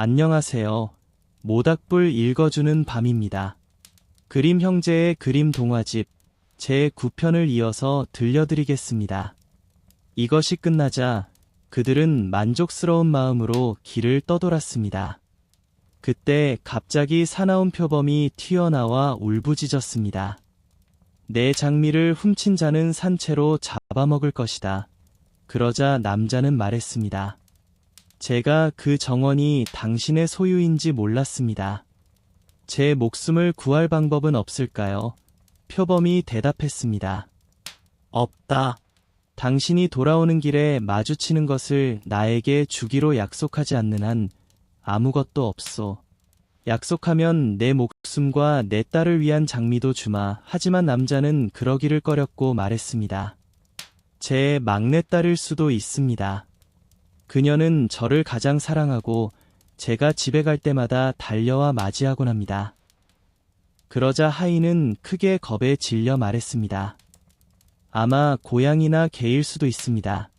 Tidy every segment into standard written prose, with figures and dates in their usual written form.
안녕하세요. 모닥불 읽어주는 밤입니다. 그림 형제의 그림 동화집 제 9편을 이어서 들려드리겠습니다. 이것이 끝나자 그들은 만족스러운 마음으로 길을 떠돌았습니다. 그때 갑자기 사나운 표범이 튀어나와 울부짖었습니다. 내 장미를 훔친 자는 산채로 잡아먹을 것이다. 그러자 남자는 말했습니다. 제가 그 정원이 당신의 소유인지 몰랐습니다. 제 목숨을 구할 방법은 없을까요? 표범이 대답했습니다. 없다. 당신이 돌아오는 길에 마주치는 것을 나에게 주기로 약속하지 않는 한 아무것도 없소. 약속하면 내 목숨과 내 딸을 위한 장미도 주마. 하지만 남자는 그러기를 꺼렸고 말했습니다. 제 막내딸일 수도 있습니다. 그녀는 저를 가장 사랑하고 제가 집에 갈 때마다 달려와 맞이하곤 합니다. 그러자 하인은 크게 겁에 질려 말했습니다. 아마 고양이나 개일 수도 있습니다.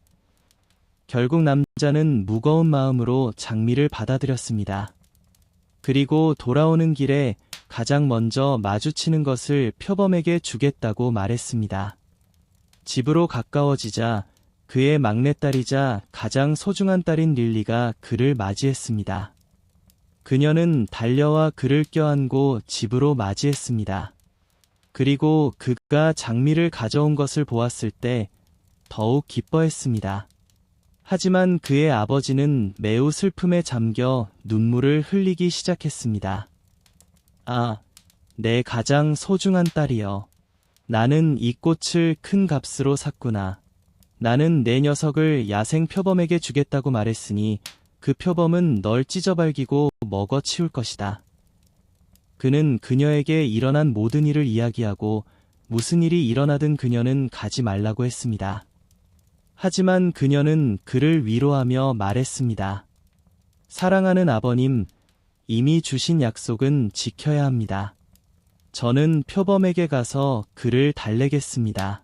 결국 남자는 무거운 마음으로 장미를 받아들였습니다. 그리고 돌아오는 길에 가장 먼저 마주치는 것을 표범에게 주겠다고 말했습니다. 집으로 가까워지자 그의 막내딸이자 가장 소중한 딸인 릴리가 그를 맞이했습니다. 그녀는 달려와 그를 껴안고 집으로 맞이했습니다. 그리고 그가 장미를 가져온 것을 보았을 때 더욱 기뻐했습니다. 하지만 그의 아버지는 매우 슬픔에 잠겨 눈물을 흘리기 시작했습니다. 아, 내 가장 소중한 딸이여. 나는 이 꽃을 큰 값으로 샀구나. 나는 내 녀석을 야생 표범에게 주겠다고 말했으니 그 표범은 널 찢어발기고 먹어치울 것이다. 그는 그녀에게 일어난 모든 일을 이야기하고 무슨 일이 일어나든 그녀는 가지 말라고 했습니다. 하지만 그녀는 그를 위로하며 말했습니다. 사랑하는 아버님, 이미 주신 약속은 지켜야 합니다. 저는 표범에게 가서 그를 달래겠습니다.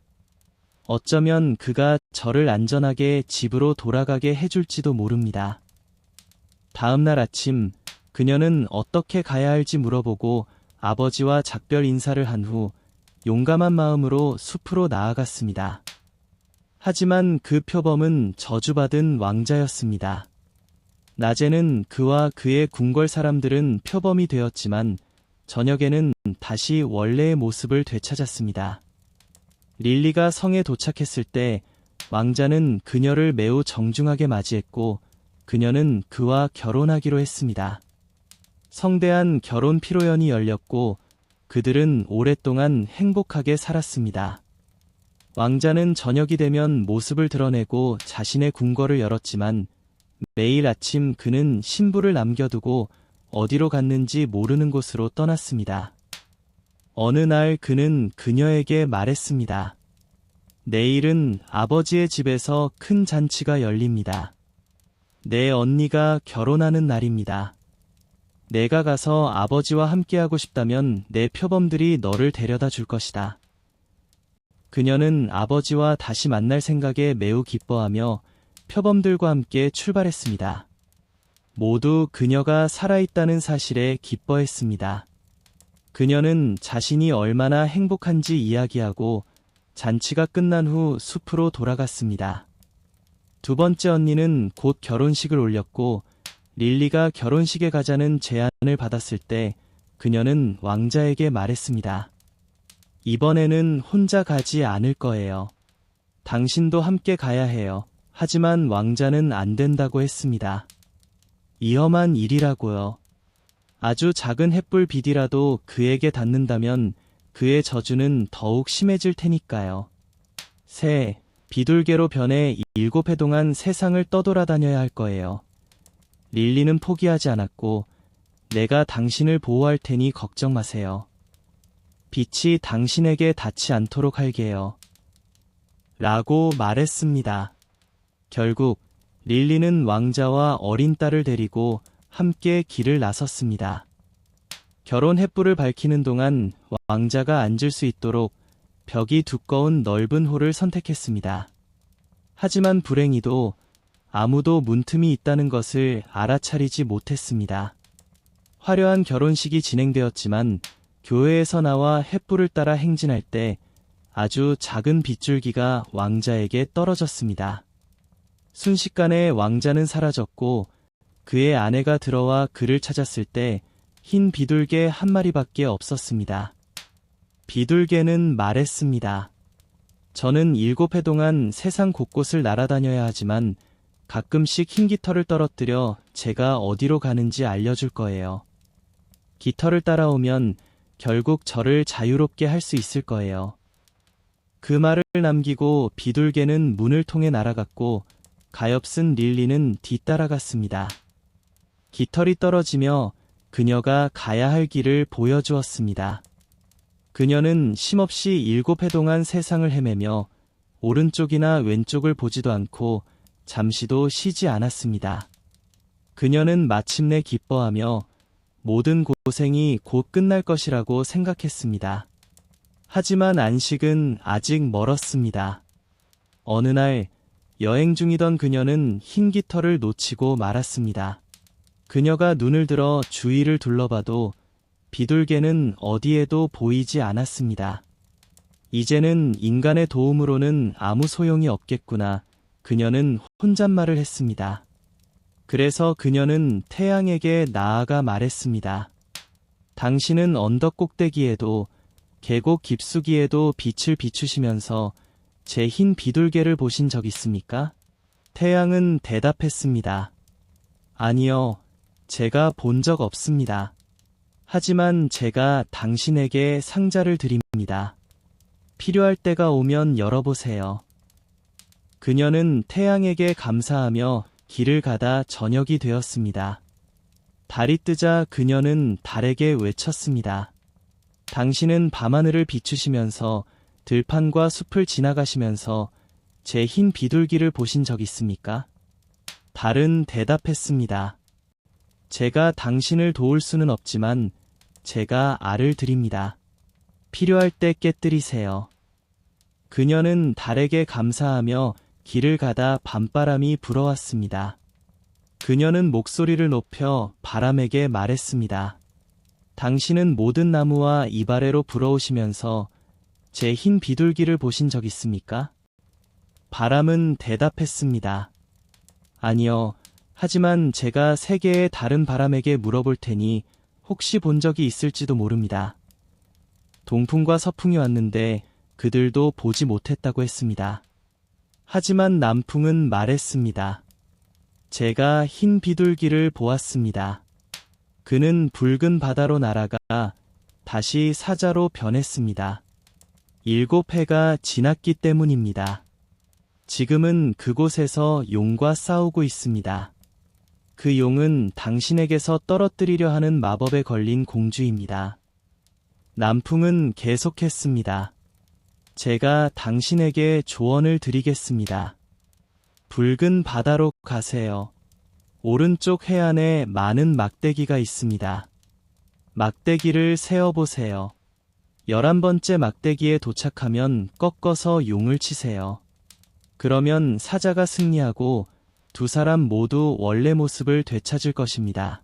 어쩌면 그가 저를 안전하게 집으로 돌아가게 해줄지도 모릅니다. 다음 날 아침, 그녀는 어떻게 가야 할지 물어보고 아버지와 작별 인사를 한 후 용감한 마음으로 숲으로 나아갔습니다. 하지만 그 표범은 저주받은 왕자였습니다. 낮에는 그와 그의 궁궐 사람들은 표범이 되었지만 저녁에는 다시 원래의 모습을 되찾았습니다. 릴리가 성에 도착했을 때 왕자는 그녀를 매우 정중하게 맞이했고 그녀는 그와 결혼하기로 했습니다. 성대한 결혼 피로연이 열렸고 그들은 오랫동안 행복하게 살았습니다. 왕자는 저녁이 되면 모습을 드러내고 자신의 궁궐을 열었지만 매일 아침 그는 신부를 남겨두고 어디로 갔는지 모르는 곳으로 떠났습니다. 어느 날 그는 그녀에게 말했습니다. 내일은 아버지의 집에서 큰 잔치가 열립니다. 내 언니가 결혼하는 날입니다. 내가 가서 아버지와 함께하고 싶다면 내 표범들이 너를 데려다 줄 것이다. 그녀는 아버지와 다시 만날 생각에 매우 기뻐하며 표범들과 함께 출발했습니다. 모두 그녀가 살아있다는 사실에 기뻐했습니다. 그녀는 자신이 얼마나 행복한지 이야기하고 잔치가 끝난 후 숲으로 돌아갔습니다. 두 번째 언니는 곧 결혼식을 올렸고 릴리가 결혼식에 가자는 제안을 받았을 때 그녀는 왕자에게 말했습니다. 이번에는 혼자 가지 않을 거예요. 당신도 함께 가야 해요. 하지만 왕자는 안 된다고 했습니다. 위험한 일이라고요. 아주 작은 햇불 빛이라도 그에게 닿는다면 그의 저주는 더욱 심해질 테니까요. 새, 비둘개로 변해 7해 동안 세상을 떠돌아다녀야 할 거예요. 릴리는 포기하지 않았고 내가 당신을 보호할 테니 걱정 마세요. 빛이 당신에게 닿지 않도록 할게요. 라고 말했습니다. 결국 릴리는 왕자와 어린 딸을 데리고 함께 길을 나섰습니다. 결혼 햇불을 밝히는 동안 왕자가 앉을 수 있도록 벽이 두꺼운 넓은 홀을 선택했습니다. 하지만 불행히도 아무도 문틈이 있다는 것을 알아차리지 못했습니다. 화려한 결혼식이 진행되었지만 교회에서 나와 횃불을 따라 행진할 때 아주 작은 빗줄기가 왕자에게 떨어졌습니다. 순식간에 왕자는 사라졌고 그의 아내가 들어와 그를 찾았을 때 흰 비둘개 한 마리밖에 없었습니다. 비둘개는 말했습니다. 저는 7해 동안 세상 곳곳을 날아다녀야 하지만 가끔씩 흰 깃털을 떨어뜨려 제가 어디로 가는지 알려줄 거예요. 깃털을 따라오면 결국 저를 자유롭게 할 수 있을 거예요. 그 말을 남기고 비둘개는 문을 통해 날아갔고 가엾은 릴리는 뒤따라갔습니다. 깃털이 떨어지며 그녀가 가야 할 길을 보여주었습니다. 그녀는 쉼없이 7해 동안 세상을 헤매며 오른쪽이나 왼쪽을 보지도 않고 잠시도 쉬지 않았습니다. 그녀는 마침내 기뻐하며 모든 고생이 곧 끝날 것이라고 생각했습니다. 하지만 안식은 아직 멀었습니다. 어느 날 여행 중이던 그녀는 흰 깃털을 놓치고 말았습니다. 그녀가 눈을 들어 주위를 둘러봐도 비둘개는 어디에도 보이지 않았습니다. 이제는 인간의 도움으로는 아무 소용이 없겠구나. 그녀는 혼잣말을 했습니다. 그래서 그녀는 태양에게 나아가 말했습니다. 당신은 언덕 꼭대기에도 계곡 깊숙이에도 빛을 비추시면서 제 흰 비둘개를 보신 적 있습니까? 태양은 대답했습니다. 아니요, 제가 본 적 없습니다. 하지만 제가 당신에게 상자를 드립니다. 필요할 때가 오면 열어보세요. 그녀는 태양에게 감사하며 길을 가다 저녁이 되었습니다. 달이 뜨자 그녀는 달에게 외쳤습니다. 당신은 밤하늘을 비추시면서 들판과 숲을 지나가시면서 제 흰 비둘기를 보신 적 있습니까? 달은 대답했습니다. 제가 당신을 도울 수는 없지만 제가 알을 드립니다. 필요할 때 깨뜨리세요. 그녀는 달에게 감사하며 길을 가다 밤바람이 불어왔습니다. 그녀는 목소리를 높여 바람에게 말했습니다. 당신은 모든 나무와 이발레로 불어오시면서 제 흰 비둘기를 보신 적 있습니까? 바람은 대답했습니다. 아니요. 하지만 제가 세계의 다른 바람에게 물어볼 테니 혹시 본 적이 있을지도 모릅니다. 동풍과 서풍이 왔는데 그들도 보지 못했다고 했습니다. 하지만 남풍은 말했습니다. 제가 흰 비둘기를 보았습니다. 그는 붉은 바다로 날아가 다시 사자로 변했습니다. 7해가 지났기 때문입니다. 지금은 그곳에서 용과 싸우고 있습니다. 그 용은 당신에게서 떨어뜨리려 하는 마법에 걸린 공주입니다. 남풍은 계속했습니다. 제가 당신에게 조언을 드리겠습니다. 붉은 바다로 가세요. 오른쪽 해안에 많은 막대기가 있습니다. 막대기를 세어보세요. 11번째 막대기에 도착하면 꺾어서 용을 치세요. 그러면 사자가 승리하고 두 사람 모두 원래 모습을 되찾을 것입니다.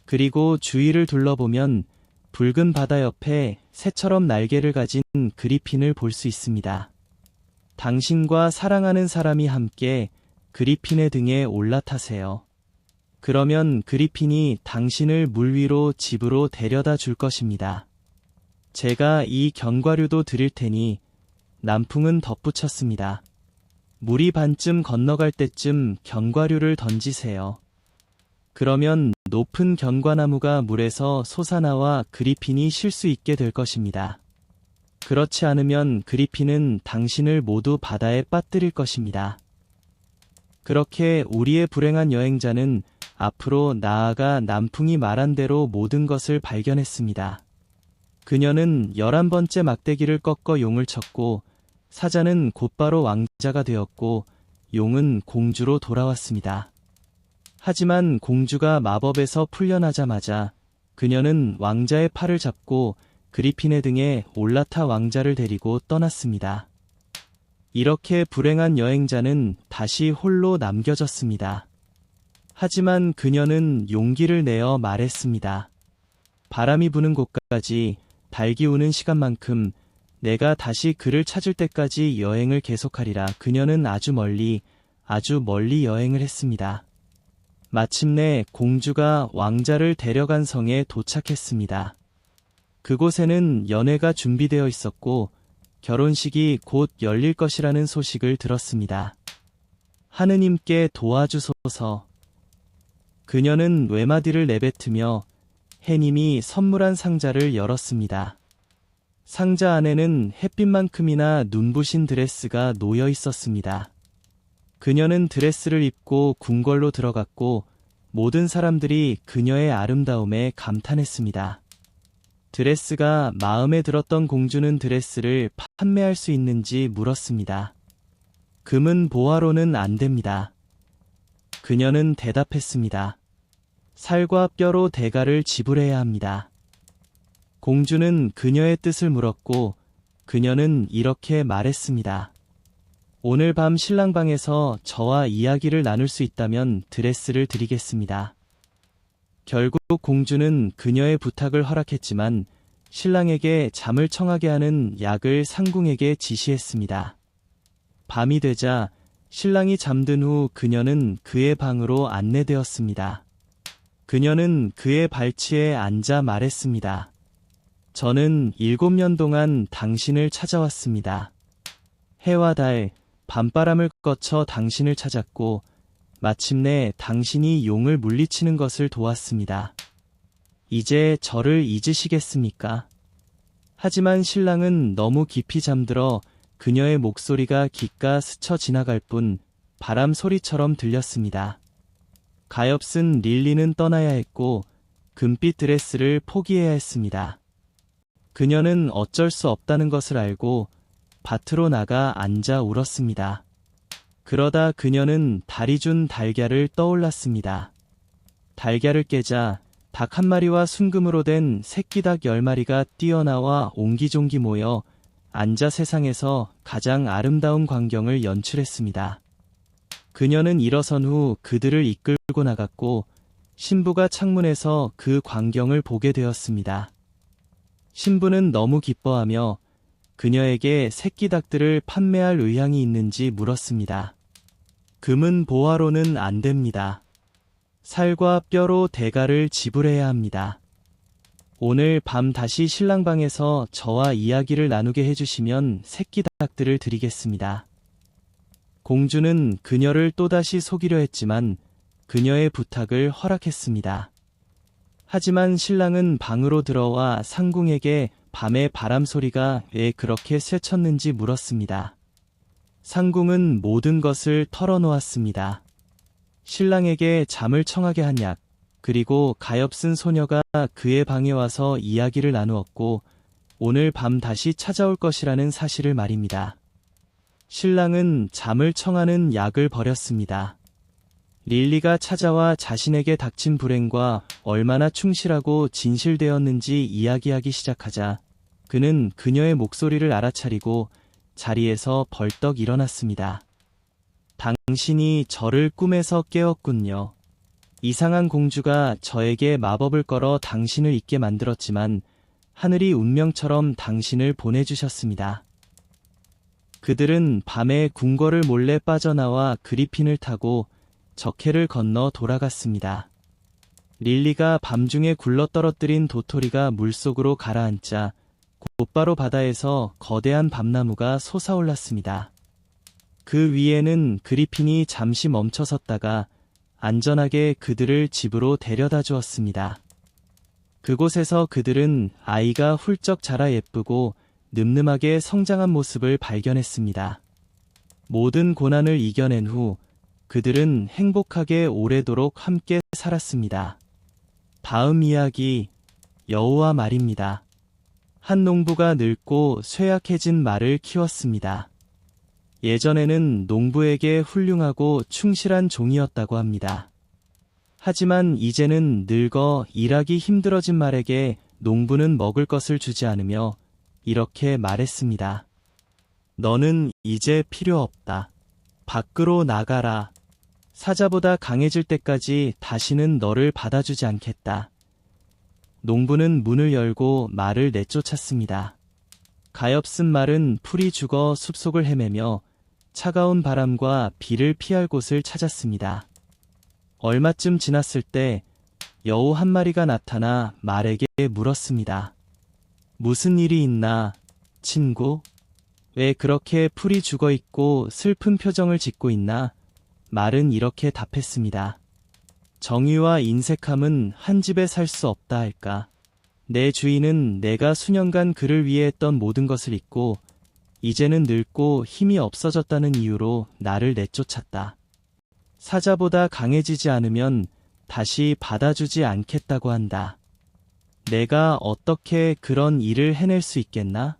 그리고 주위를 둘러보면 붉은 바다 옆에 새처럼 날개를 가진 그리핀을 볼 수 있습니다. 당신과 사랑하는 사람이 함께 그리핀의 등에 올라타세요. 그러면 그리핀이 당신을 물 위로 집으로 데려다 줄 것입니다. 제가 이 견과류도 드릴 테니 남풍은 덧붙였습니다. 물이 반쯤 건너갈 때쯤 견과류를 던지세요. 그러면 높은 견과나무가 물에서 솟아나와 그리핀이 쉴 수 있게 될 것입니다. 그렇지 않으면 그리핀은 당신을 모두 바다에 빠뜨릴 것입니다. 그렇게 우리의 불행한 여행자는 앞으로 나아가 남풍이 말한 대로 모든 것을 발견했습니다. 그녀는 11번째 막대기를 꺾어 용을 쳤고 사자는 곧바로 왕자가 되었고 용은 공주로 돌아왔습니다. 하지만 공주가 마법에서 풀려나자마자 그녀는 왕자의 팔을 잡고 그리핀의 등에 올라타 왕자를 데리고 떠났습니다. 이렇게 불행한 여행자는 다시 홀로 남겨졌습니다. 하지만 그녀는 용기를 내어 말했습니다. 바람이 부는 곳까지, 달기 우는 시간만큼 내가 다시 그를 찾을 때까지 여행을 계속하리라. 그녀는 아주 멀리 여행을 했습니다. 마침내 공주가 왕자를 데려간 성에 도착했습니다. 그곳에는 연회가 준비되어 있었고 결혼식이 곧 열릴 것이라는 소식을 들었습니다. 하느님께 도와주소서. 그녀는 외마디를 내뱉으며 해님이 선물한 상자를 열었습니다. 상자 안에는 햇빛만큼이나 눈부신 드레스가 놓여 있었습니다. 그녀는 드레스를 입고 궁궐로 들어갔고 모든 사람들이 그녀의 아름다움에 감탄했습니다. 드레스가 마음에 들었던 공주는 드레스를 판매할 수 있는지 물었습니다. 금은 보화로는 안 됩니다. 그녀는 대답했습니다. 살과 뼈로 대가를 지불해야 합니다. 공주는 그녀의 뜻을 물었고 그녀는 이렇게 말했습니다. 오늘 밤 신랑방에서 저와 이야기를 나눌 수 있다면 드레스를 드리겠습니다. 결국 공주는 그녀의 부탁을 허락했지만 신랑에게 잠을 청하게 하는 약을 상궁에게 지시했습니다. 밤이 되자 신랑이 잠든 후 그녀는 그의 방으로 안내되었습니다. 그녀는 그의 발치에 앉아 말했습니다. 저는 7년 동안 당신을 찾아왔습니다. 해와 달, 밤바람을 거쳐 당신을 찾았고 마침내 당신이 용을 물리치는 것을 도왔습니다. 이제 저를 잊으시겠습니까? 하지만 신랑은 너무 깊이 잠들어 그녀의 목소리가 귓가 스쳐 지나갈 뿐 바람 소리처럼 들렸습니다. 가엾은 릴리는 떠나야 했고 금빛 드레스를 포기해야 했습니다. 그녀는 어쩔 수 없다는 것을 알고 밭으로 나가 앉아 울었습니다. 그러다 그녀는 달이 준 달걀을 떠올랐습니다. 달걀을 깨자 닭 한 마리와 순금으로 된 새끼닭 10마리가 뛰어나와 옹기종기 모여 앉아 세상에서 가장 아름다운 광경을 연출했습니다. 그녀는 일어선 후 그들을 이끌고 나갔고 신부가 창문에서 그 광경을 보게 되었습니다. 신부는 너무 기뻐하며 그녀에게 새끼 닭들을 판매할 의향이 있는지 물었습니다. 금은 보화로는 안 됩니다. 살과 뼈로 대가를 지불해야 합니다. 오늘 밤 다시 신랑방에서 저와 이야기를 나누게 해주시면 새끼 닭들을 드리겠습니다. 공주는 그녀를 또다시 속이려 했지만 그녀의 부탁을 허락했습니다. 하지만 신랑은 방으로 들어와 상궁에게 밤의 바람 소리가 왜 그렇게 쇠쳤는지 물었습니다. 상궁은 모든 것을 털어놓았습니다. 신랑에게 잠을 청하게 한 약, 그리고 가엾은 소녀가 그의 방에 와서 이야기를 나누었고 오늘 밤 다시 찾아올 것이라는 사실을 말입니다. 신랑은 잠을 청하는 약을 버렸습니다. 릴리가 찾아와 자신에게 닥친 불행과 얼마나 충실하고 진실되었는지 이야기하기 시작하자 그는 그녀의 목소리를 알아차리고 자리에서 벌떡 일어났습니다. 당신이 저를 꿈에서 깨웠군요. 이상한 공주가 저에게 마법을 걸어 당신을 잊게 만들었지만 하늘이 운명처럼 당신을 보내주셨습니다. 그들은 밤에 궁궐을 몰래 빠져나와 그리핀을 타고 적해를 건너 돌아갔습니다. 릴리가 밤중에 굴러떨어뜨린 도토리가 물속으로 가라앉자 곧바로 바다에서 거대한 밤나무가 솟아올랐습니다. 그 위에는 그리핀이 잠시 멈춰섰다가 안전하게 그들을 집으로 데려다 주었습니다. 그곳에서 그들은 아이가 훌쩍 자라 예쁘고 늠름하게 성장한 모습을 발견했습니다. 모든 고난을 이겨낸 후 그들은 행복하게 오래도록 함께 살았습니다. 다음 이야기, 여우와 말입니다. 한 농부가 늙고 쇠약해진 말을 키웠습니다. 예전에는 농부에게 훌륭하고 충실한 종이었다고 합니다. 하지만 이제는 늙어 일하기 힘들어진 말에게 농부는 먹을 것을 주지 않으며 이렇게 말했습니다. 너는 이제 필요 없다. 밖으로 나가라. 사자보다 강해질 때까지 다시는 너를 받아주지 않겠다. 농부는 문을 열고 말을 내쫓았습니다. 가엾은 말은 풀이 죽어 숲속을 헤매며 차가운 바람과 비를 피할 곳을 찾았습니다. 얼마쯤 지났을 때 여우 한 마리가 나타나 말에게 물었습니다. 무슨 일이 있나, 친구? 왜 그렇게 풀이 죽어 있고 슬픈 표정을 짓고 있나? 말은 이렇게 답했습니다. 정의와 인색함은 한 집에 살 수 없다 할까. 내 주인은 내가 수년간 그를 위해 했던 모든 것을 잊고 이제는 늙고 힘이 없어졌다는 이유로 나를 내쫓았다. 사자보다 강해지지 않으면 다시 받아주지 않겠다고 한다. 내가 어떻게 그런 일을 해낼 수 있겠나?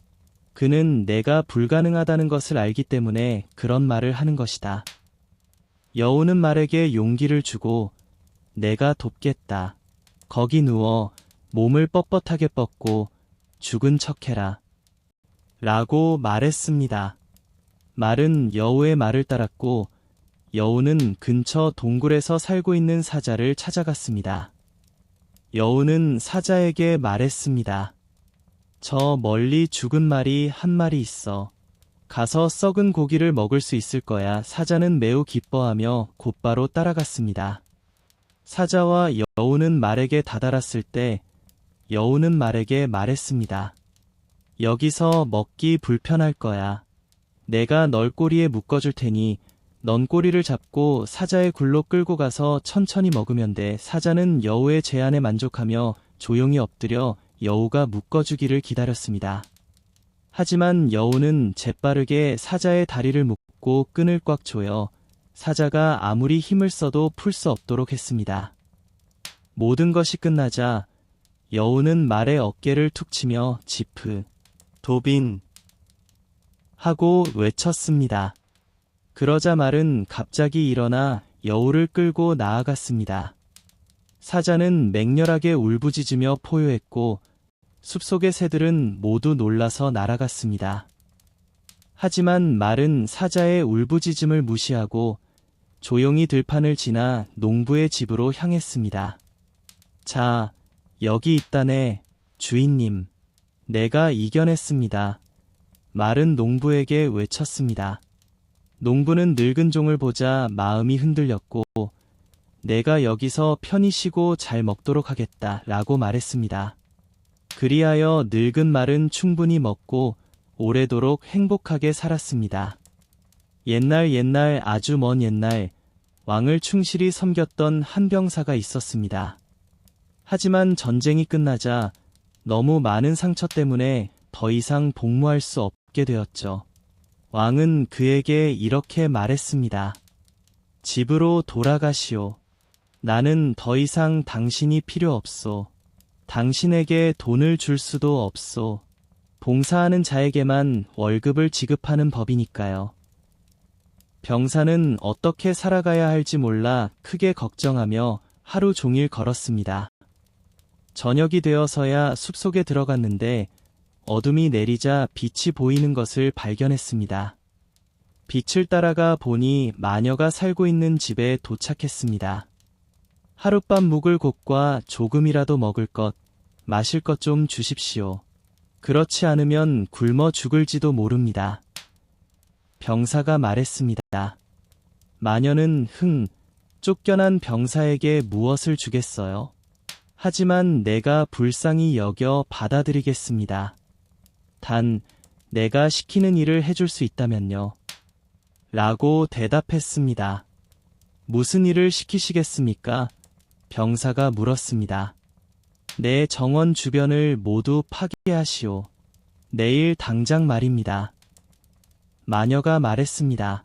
그는 내가 불가능하다는 것을 알기 때문에 그런 말을 하는 것이다. 여우는 말에게 용기를 주고 내가 돕겠다. 거기 누워 몸을 뻣뻣하게 뻗고 죽은 척해라. 라고 말했습니다. 말은 여우의 말을 따랐고 여우는 근처 동굴에서 살고 있는 사자를 찾아갔습니다. 여우는 사자에게 말했습니다. 저 멀리 죽은 말이 한 마리 있어. 가서 썩은 고기를 먹을 수 있을 거야. 사자는 매우 기뻐하며 곧바로 따라갔습니다. 사자와 여우는 말에게 다다랐을 때 여우는 말에게 말했습니다. 여기서 먹기 불편할 거야. 내가 널 꼬리에 묶어줄 테니 넌 꼬리를 잡고 사자의 굴로 끌고 가서 천천히 먹으면 돼. 사자는 여우의 제안에 만족하며 조용히 엎드려 여우가 묶어주기를 기다렸습니다. 하지만 여우는 재빠르게 사자의 다리를 묶고 끈을 꽉 조여 사자가 아무리 힘을 써도 풀 수 없도록 했습니다. 모든 것이 끝나자 여우는 말의 어깨를 툭 치며 지프, 도빈 하고 외쳤습니다. 그러자 말은 갑자기 일어나 여우를 끌고 나아갔습니다. 사자는 맹렬하게 울부짖으며 포효했고 숲속의 새들은 모두 놀라서 날아갔습니다. 하지만 말은 사자의 울부짖음을 무시하고 조용히 들판을 지나 농부의 집으로 향했습니다. 자, 여기 있다네, 주인님. 내가 이겨냈습니다. 말은 농부에게 외쳤습니다. 농부는 늙은 종을 보자 마음이 흔들렸고 내가 여기서 편히 쉬고 잘 먹도록 하겠다 라고 말했습니다. 그리하여 늙은 말은 충분히 먹고 오래도록 행복하게 살았습니다. 옛날 아주 먼 옛날 왕을 충실히 섬겼던 한 병사가 있었습니다. 하지만 전쟁이 끝나자 너무 많은 상처 때문에 더 이상 복무할 수 없게 되었죠. 왕은 그에게 이렇게 말했습니다. 집으로 돌아가시오. 나는 더 이상 당신이 필요 없소. 당신에게 돈을 줄 수도 없소. 봉사하는 자에게만 월급을 지급하는 법이니까요. 병사는 어떻게 살아가야 할지 몰라 크게 걱정하며 하루 종일 걸었습니다. 저녁이 되어서야 숲속에 들어갔는데 어둠이 내리자 빛이 보이는 것을 발견했습니다. 빛을 따라가 보니 마녀가 살고 있는 집에 도착했습니다. 하룻밤 묵을 곳과 조금이라도 먹을 것, 마실 것 좀 주십시오. 그렇지 않으면 굶어 죽을지도 모릅니다. 병사가 말했습니다. 마녀는 쫓겨난 병사에게 무엇을 주겠어요? 하지만 내가 불쌍히 여겨 받아들이겠습니다. 단, 내가 시키는 일을 해줄 수 있다면요. 라고 대답했습니다. 무슨 일을 시키시겠습니까? 병사가 물었습니다. 내 정원 주변을 모두 파괴하시오. 내일 당장 말입니다. 마녀가 말했습니다.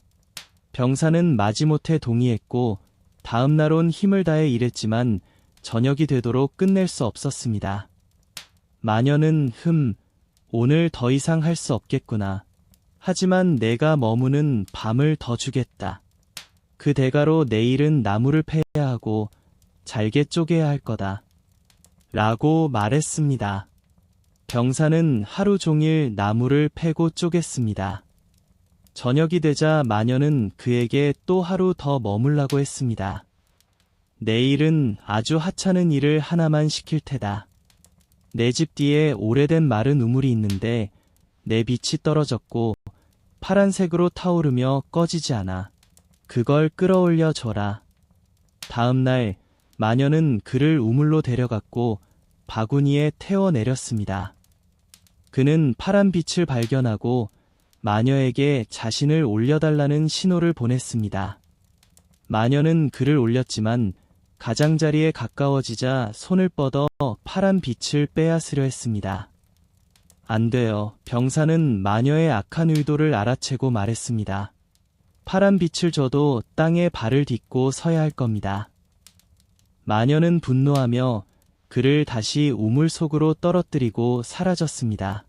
병사는 마지못해 동의했고 다음 날 온 힘을 다해 일했지만 저녁이 되도록 끝낼 수 없었습니다. 마녀는 오늘 더 이상 할 수 없겠구나. 하지만 내가 머무는 밤을 더 주겠다. 그 대가로 내일은 나무를 패야 하고 잘게 쪼개야 할 거다. 라고 말했습니다. 병사는 하루 종일 나무를 패고 쪼갰습니다. 저녁이 되자 마녀는 그에게 또 하루 더 머물라고 했습니다. 내일은 아주 하찮은 일을 하나만 시킬 테다. 내 집 뒤에 오래된 마른 우물이 있는데 내 빛이 떨어졌고 파란색으로 타오르며 꺼지지 않아. 그걸 끌어올려 줘라. 다음 날 마녀는 그를 우물로 데려갔고 바구니에 태워 내렸습니다. 그는 파란 빛을 발견하고 마녀에게 자신을 올려달라는 신호를 보냈습니다. 마녀는 그를 올렸지만 가장자리에 가까워지자 손을 뻗어 파란 빛을 빼앗으려 했습니다. 안 돼요. 병사는 마녀의 악한 의도를 알아채고 말했습니다. 파란 빛을 줘도 땅에 발을 딛고 서야 할 겁니다. 마녀는 분노하며 그를 다시 우물 속으로 떨어뜨리고 사라졌습니다.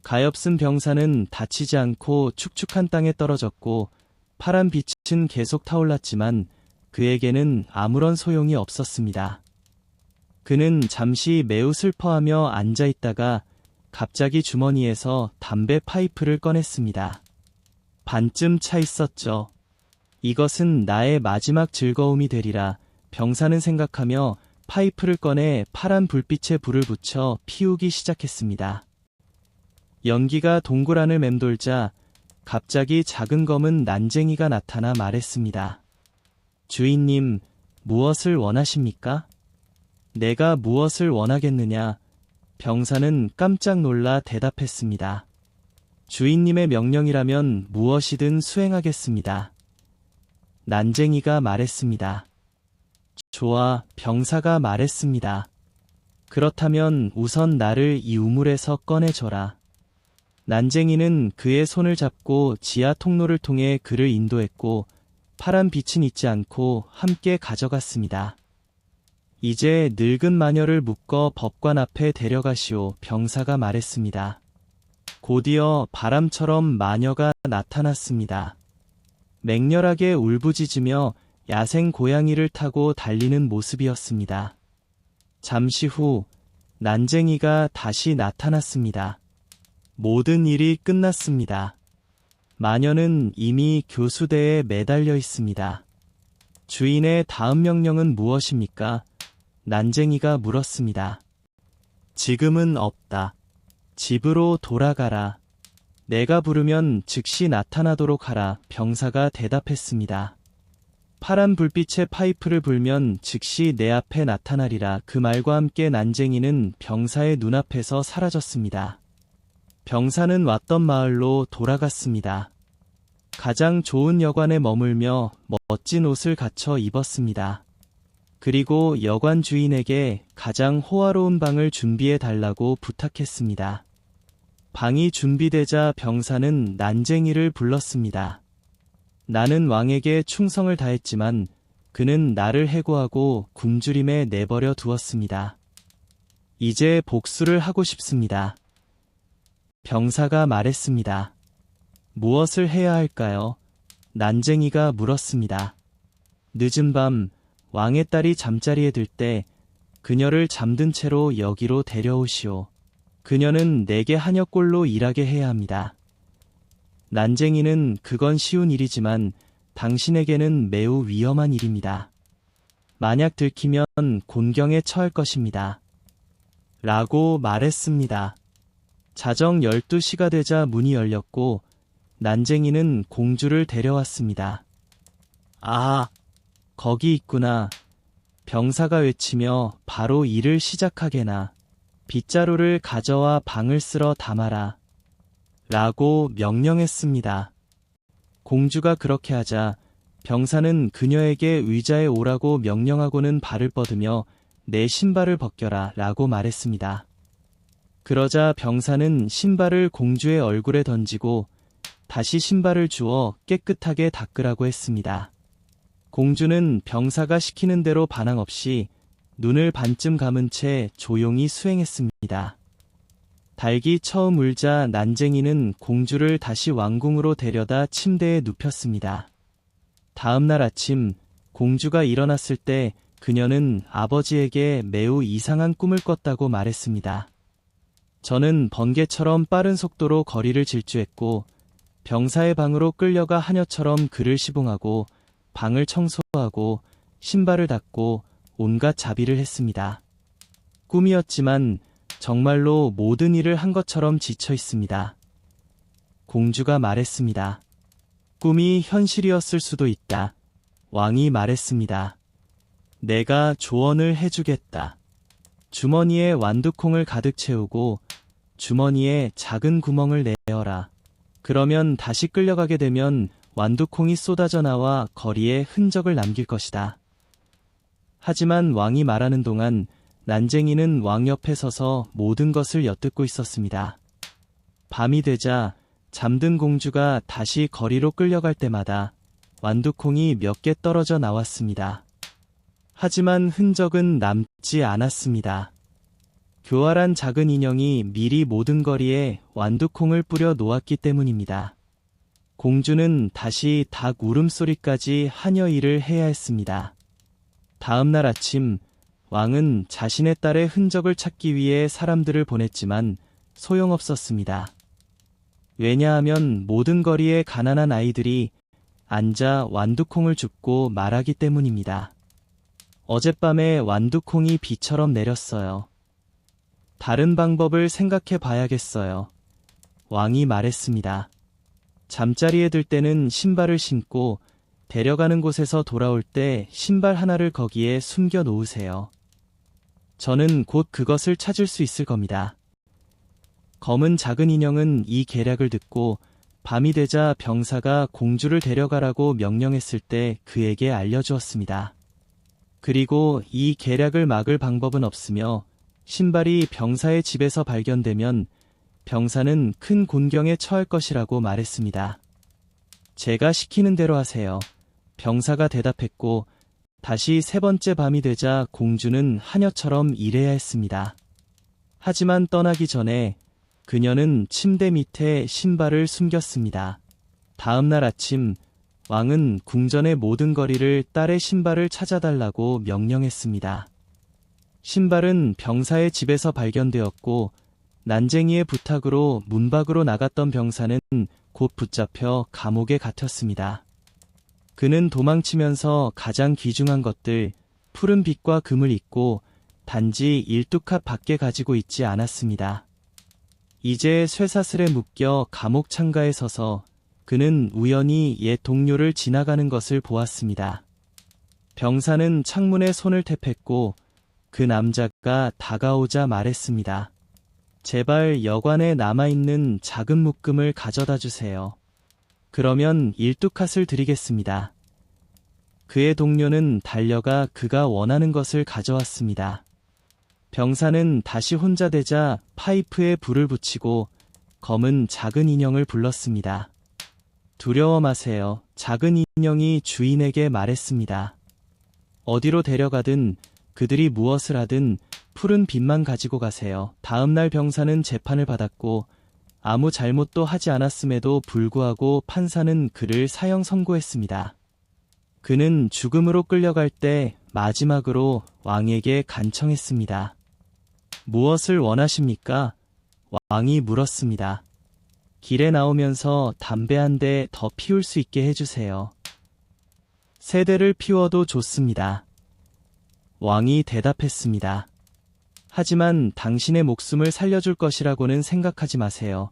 가엾은 병사는 다치지 않고 축축한 땅에 떨어졌고 파란 빛은 계속 타올랐지만 그에게는 아무런 소용이 없었습니다. 그는 잠시 매우 슬퍼하며 앉아 있다가 갑자기 주머니에서 담배 파이프를 꺼냈습니다. 반쯤 차 있었죠. 이것은 나의 마지막 즐거움이 되리라 병사는 생각하며 파이프를 꺼내 파란 불빛에 불을 붙여 피우기 시작했습니다. 연기가 동굴안을 맴돌자 갑자기 작은 검은 난쟁이가 나타나 말했습니다. 주인님, 무엇을 원하십니까? 내가 무엇을 원하겠느냐? 병사는 깜짝 놀라 대답했습니다. 주인님의 명령이라면 무엇이든 수행하겠습니다. 난쟁이가 말했습니다. 좋아, 병사가 말했습니다. 그렇다면 우선 나를 이 우물에서 꺼내줘라. 난쟁이는 그의 손을 잡고 지하 통로를 통해 그를 인도했고 파란 빛은 잊지 않고 함께 가져갔습니다. 이제 늙은 마녀를 묶어 법관 앞에 데려가시오. 병사가 말했습니다. 곧이어 바람처럼 마녀가 나타났습니다. 맹렬하게 울부짖으며 야생 고양이를 타고 달리는 모습이었습니다. 잠시 후 난쟁이가 다시 나타났습니다. 모든 일이 끝났습니다. 마녀는 이미 교수대에 매달려 있습니다. 주인의 다음 명령은 무엇입니까? 난쟁이가 물었습니다. 지금은 없다. 집으로 돌아가라. 내가 부르면 즉시 나타나도록 하라. 병사가 대답했습니다. 파란 불빛의 파이프를 불면 즉시 내 앞에 나타나리라. 그 말과 함께 난쟁이는 병사의 눈앞에서 사라졌습니다. 병사는 왔던 마을로 돌아갔습니다. 가장 좋은 여관에 머물며 멋진 옷을 갖춰 입었습니다. 그리고 여관 주인에게 가장 호화로운 방을 준비해 달라고 부탁했습니다. 방이 준비되자 병사는 난쟁이를 불렀습니다. 나는 왕에게 충성을 다했지만 그는 나를 해고하고 굶주림에 내버려 두었습니다. 이제 복수를 하고 싶습니다. 병사가 말했습니다. 무엇을 해야 할까요? 난쟁이가 물었습니다. 늦은 밤 왕의 딸이 잠자리에 들 때 그녀를 잠든 채로 여기로 데려오시오. 그녀는 내게 한여꼴로 일하게 해야 합니다. 난쟁이는 그건 쉬운 일이지만 당신에게는 매우 위험한 일입니다. 만약 들키면 곤경에 처할 것입니다. 라고 말했습니다. 자정 12시가 되자 문이 열렸고 난쟁이는 공주를 데려왔습니다. 아, 거기 있구나. 병사가 외치며 바로 일을 시작하게나. 빗자루를 가져와 방을 쓸어 담아라. 라고 명령했습니다. 공주가 그렇게 하자 병사는 그녀에게 의자에 오라고 명령하고는 발을 뻗으며 내 신발을 벗겨라 라고 말했습니다. 그러자 병사는 신발을 공주의 얼굴에 던지고 다시 신발을 주워 깨끗하게 닦으라고 했습니다. 공주는 병사가 시키는 대로 반항 없이 눈을 반쯤 감은 채 조용히 수행했습니다. 닭이 처음 울자 난쟁이는 공주를 다시 왕궁으로 데려다 침대에 눕혔습니다. 다음 날 아침 공주가 일어났을 때 그녀는 아버지에게 매우 이상한 꿈을 꿨다고 말했습니다. 저는 번개처럼 빠른 속도로 거리를 질주했고 병사의 방으로 끌려가 하녀처럼 그를 시봉하고 방을 청소하고 신발을 닦고 온갖 자비를 했습니다. 꿈이었지만 정말로 모든 일을 한 것처럼 지쳐 있습니다. 공주가 말했습니다. 꿈이 현실이었을 수도 있다. 왕이 말했습니다. 내가 조언을 해주겠다. 주머니에 완두콩을 가득 채우고 주머니에 작은 구멍을 내어라. 그러면 다시 끌려가게 되면 완두콩이 쏟아져 나와 거리에 흔적을 남길 것이다. 하지만 왕이 말하는 동안 난쟁이는 왕 옆에 서서 모든 것을 엿듣고 있었습니다. 밤이 되자 잠든 공주가 다시 거리로 끌려갈 때마다 완두콩이 몇 개 떨어져 나왔습니다. 하지만 흔적은 남지 않았습니다. 교활한 작은 인형이 미리 모든 거리에 완두콩을 뿌려 놓았기 때문입니다. 공주는 다시 닭 울음소리까지 하녀 일을 해야 했습니다. 다음 날 아침, 왕은 자신의 딸의 흔적을 찾기 위해 사람들을 보냈지만 소용없었습니다. 왜냐하면 모든 거리에 가난한 아이들이 앉아 완두콩을 줍고 말하기 때문입니다. 어젯밤에 완두콩이 비처럼 내렸어요. 다른 방법을 생각해 봐야겠어요. 왕이 말했습니다. 잠자리에 들 때는 신발을 신고 데려가는 곳에서 돌아올 때 신발 하나를 거기에 숨겨 놓으세요. 저는 곧 그것을 찾을 수 있을 겁니다. 검은 작은 인형은 이 계략을 듣고 밤이 되자 병사가 공주를 데려가라고 명령했을 때 그에게 알려주었습니다. 그리고 이 계략을 막을 방법은 없으며 신발이 병사의 집에서 발견되면 병사는 큰 곤경에 처할 것이라고 말했습니다. 제가 시키는 대로 하세요. 병사가 대답했고 다시 세 번째 밤이 되자 공주는 하녀처럼 일해야 했습니다. 하지만 떠나기 전에 그녀는 침대 밑에 신발을 숨겼습니다. 다음 날 아침 왕은 궁전의 모든 거리를 딸의 신발을 찾아달라고 명령했습니다. 신발은 병사의 집에서 발견되었고 난쟁이의 부탁으로 문 밖으로 나갔던 병사는 곧 붙잡혀 감옥에 갇혔습니다. 그는 도망치면서 가장 귀중한 것들, 푸른 빛과 금을 잊고 단지 일두캅 밖에 가지고 있지 않았습니다. 이제 쇠사슬에 묶여 감옥 창가에 서서 그는 우연히 옛 동료를 지나가는 것을 보았습니다. 병사는 창문에 손을 탭했고 그 남자가 다가오자 말했습니다. 제발 여관에 남아있는 작은 묶음을 가져다 주세요. 그러면 일두캅을 드리겠습니다. 그의 동료는 달려가 그가 원하는 것을 가져왔습니다. 병사는 다시 혼자 되자 파이프에 불을 붙이고 검은 작은 인형을 불렀습니다. 두려워 마세요. 작은 인형이 주인에게 말했습니다. 어디로 데려가든 그들이 무엇을 하든 푸른 빛만 가지고 가세요. 다음 날 병사는 재판을 받았고 아무 잘못도 하지 않았음에도 불구하고 판사는 그를 사형 선고했습니다. 그는 죽음으로 끌려갈 때 마지막으로 왕에게 간청했습니다. 무엇을 원하십니까? 왕이 물었습니다. 길에 나오면서 담배 한 대 더 피울 수 있게 해주세요. 세 대를 피워도 좋습니다. 왕이 대답했습니다. 하지만 당신의 목숨을 살려줄 것이라고는 생각하지 마세요.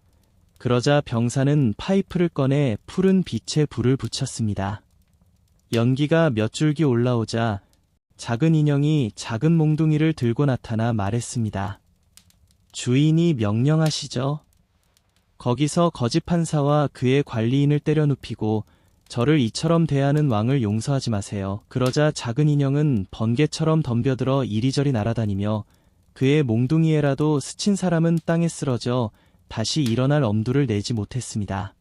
그러자 병사는 파이프를 꺼내 푸른 빛에 불을 붙였습니다. 연기가 몇 줄기 올라오자 작은 인형이 작은 몽둥이를 들고 나타나 말했습니다. 주인이 명령하시죠? 거기서 거짓 판사와 그의 관리인을 때려 눕히고 저를 이처럼 대하는 왕을 용서하지 마세요. 그러자 작은 인형은 번개처럼 덤벼들어 이리저리 날아다니며 그의 몽둥이에라도 스친 사람은 땅에 쓰러져 다시 일어날 엄두를 내지 못했습니다.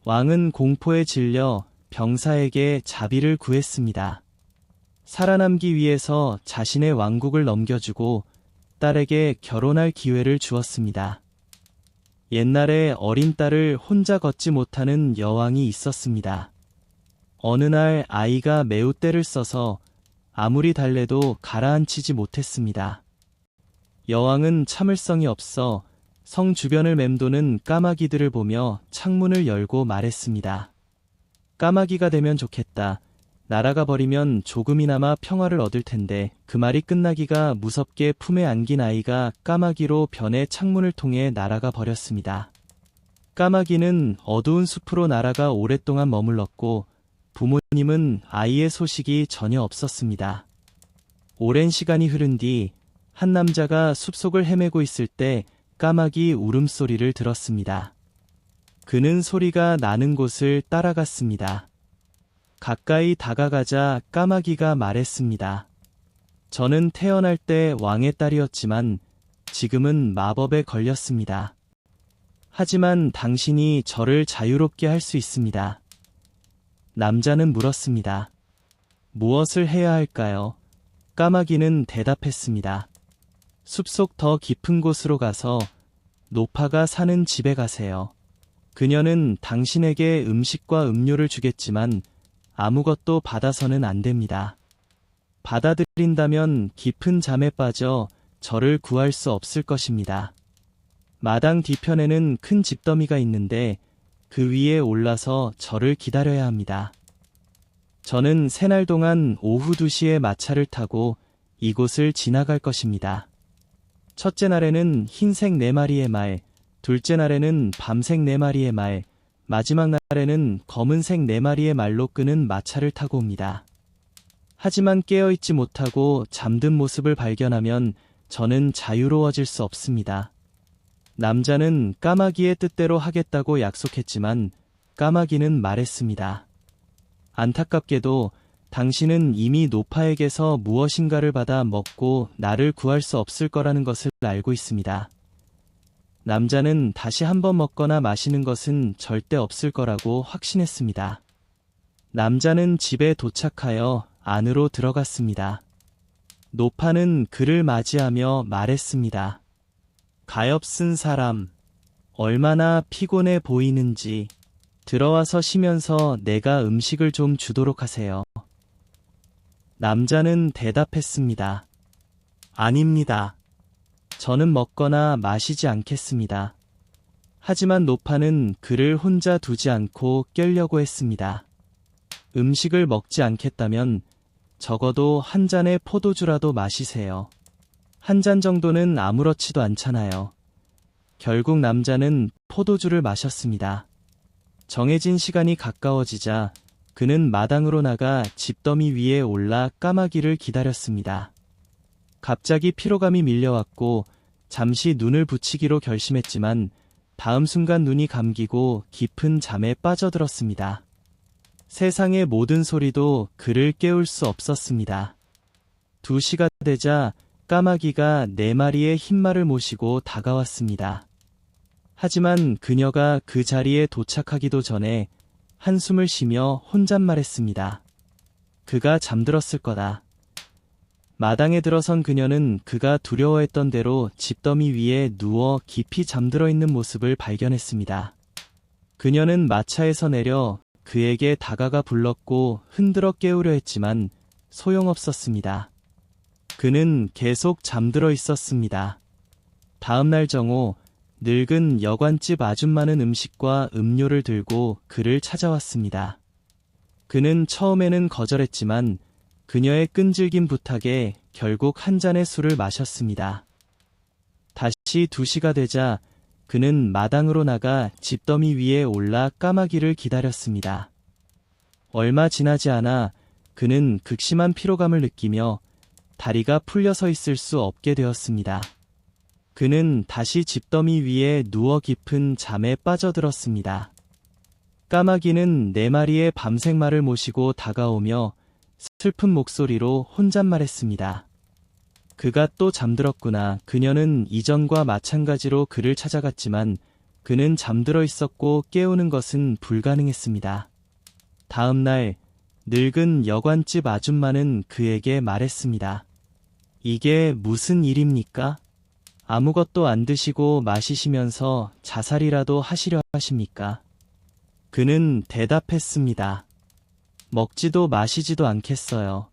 왕은 공포에 질려 병사에게 자비를 구했습니다. 살아남기 위해서 자신의 왕국을 넘겨주고 딸에게 결혼할 기회를 주었습니다. 옛날에 어린 딸을 혼자 걷지 못하는 여왕이 있었습니다. 어느 날 아이가 매우 떼를 써서 아무리 달래도 가라앉히지 못했습니다. 여왕은 참을성이 없어 성 주변을 맴도는 까마귀들을 보며 창문을 열고 말했습니다. 까마귀가 되면 좋겠다. 날아가 버리면 조금이나마 평화를 얻을 텐데. 그 말이 끝나기가 무섭게 품에 안긴 아이가 까마귀로 변해 창문을 통해 날아가 버렸습니다. 까마귀는 어두운 숲으로 날아가 오랫동안 머물렀고 부모님은 아이의 소식이 전혀 없었습니다. 오랜 시간이 흐른 뒤 한 남자가 숲속을 헤매고 있을 때 까마귀 울음소리를 들었습니다. 그는 소리가 나는 곳을 따라갔습니다. 가까이 다가가자 까마귀가 말했습니다. 저는 태어날 때 왕의 딸이었지만 지금은 마법에 걸렸습니다. 하지만 당신이 저를 자유롭게 할 수 있습니다. 남자는 물었습니다. 무엇을 해야 할까요? 까마귀는 대답했습니다. 숲속 더 깊은 곳으로 가서 노파가 사는 집에 가세요. 그녀는 당신에게 음식과 음료를 주겠지만 아무것도 받아서는 안 됩니다. 받아들인다면 깊은 잠에 빠져 저를 구할 수 없을 것입니다. 마당 뒤편에는 큰 집더미가 있는데 그 위에 올라서 저를 기다려야 합니다. 저는 새날 동안 오후 2시에 마차를 타고 이곳을 지나갈 것입니다. 첫째 날에는 흰색 4마리의 말, 둘째 날에는 밤색 4마리의 말, 마지막 날에는 검은색 4마리의 말로 끄는 마차를 타고 옵니다. 하지만 깨어있지 못하고 잠든 모습을 발견하면 저는 자유로워질 수 없습니다. 남자는 까마귀의 뜻대로 하겠다고 약속했지만 까마귀는 말했습니다. 안타깝게도 당신은 이미 노파에게서 무엇인가를 받아 먹고 나를 구할 수 없을 거라는 것을 알고 있습니다. 남자는 다시 한번 먹거나 마시는 것은 절대 없을 거라고 확신했습니다. 남자는 집에 도착하여 안으로 들어갔습니다. 노파는 그를 맞이하며 말했습니다. 가엾은 사람, 얼마나 피곤해 보이는지 들어와서 쉬면서 내가 음식을 좀 주도록 하세요. 남자는 대답했습니다. 아닙니다. 저는 먹거나 마시지 않겠습니다. 하지만 노파는 그를 혼자 두지 않고 깰려고 했습니다. 음식을 먹지 않겠다면 적어도 한 잔의 포도주라도 마시세요. 한 잔 정도는 아무렇지도 않잖아요. 결국 남자는 포도주를 마셨습니다. 정해진 시간이 가까워지자 그는 마당으로 나가 집더미 위에 올라 까마귀를 기다렸습니다. 갑자기 피로감이 밀려왔고 잠시 눈을 붙이기로 결심했지만 다음 순간 눈이 감기고 깊은 잠에 빠져들었습니다. 세상의 모든 소리도 그를 깨울 수 없었습니다. 2시가 되자 까마귀가 4마리의 흰말을 모시고 다가왔습니다. 하지만 그녀가 그 자리에 도착하기도 전에 한숨을 쉬며 혼잣말했습니다. 그가 잠들었을 거다. 마당에 들어선 그녀는 그가 두려워했던 대로 집더미 위에 누워 깊이 잠들어 있는 모습을 발견했습니다. 그녀는 마차에서 내려 그에게 다가가 불렀고 흔들어 깨우려 했지만 소용없었습니다. 그는 계속 잠들어 있었습니다. 다음 날 정오, 늙은 여관집 아줌마는 음식과 음료를 들고 그를 찾아왔습니다. 그는 처음에는 거절했지만 그녀의 끈질긴 부탁에 결국 한 잔의 술을 마셨습니다. 다시 2시가 되자 그는 마당으로 나가 집더미 위에 올라 까마귀를 기다렸습니다. 얼마 지나지 않아 그는 극심한 피로감을 느끼며 다리가 풀려 서 있을 수 없게 되었습니다. 그는 다시 집더미 위에 누워 깊은 잠에 빠져들었습니다. 까마귀는 4마리의 밤색 말을 모시고 다가오며 슬픈 목소리로 혼잣말했습니다. 그가 또 잠들었구나. 그녀는 이전과 마찬가지로 그를 찾아갔지만 그는 잠들어 있었고 깨우는 것은 불가능했습니다. 다음 날 늙은 여관집 아줌마는 그에게 말했습니다. 이게 무슨 일입니까? 아무것도 안 드시고 마시시면서 자살이라도 하시려 하십니까? 그는 대답했습니다. 먹지도 마시지도 않겠어요.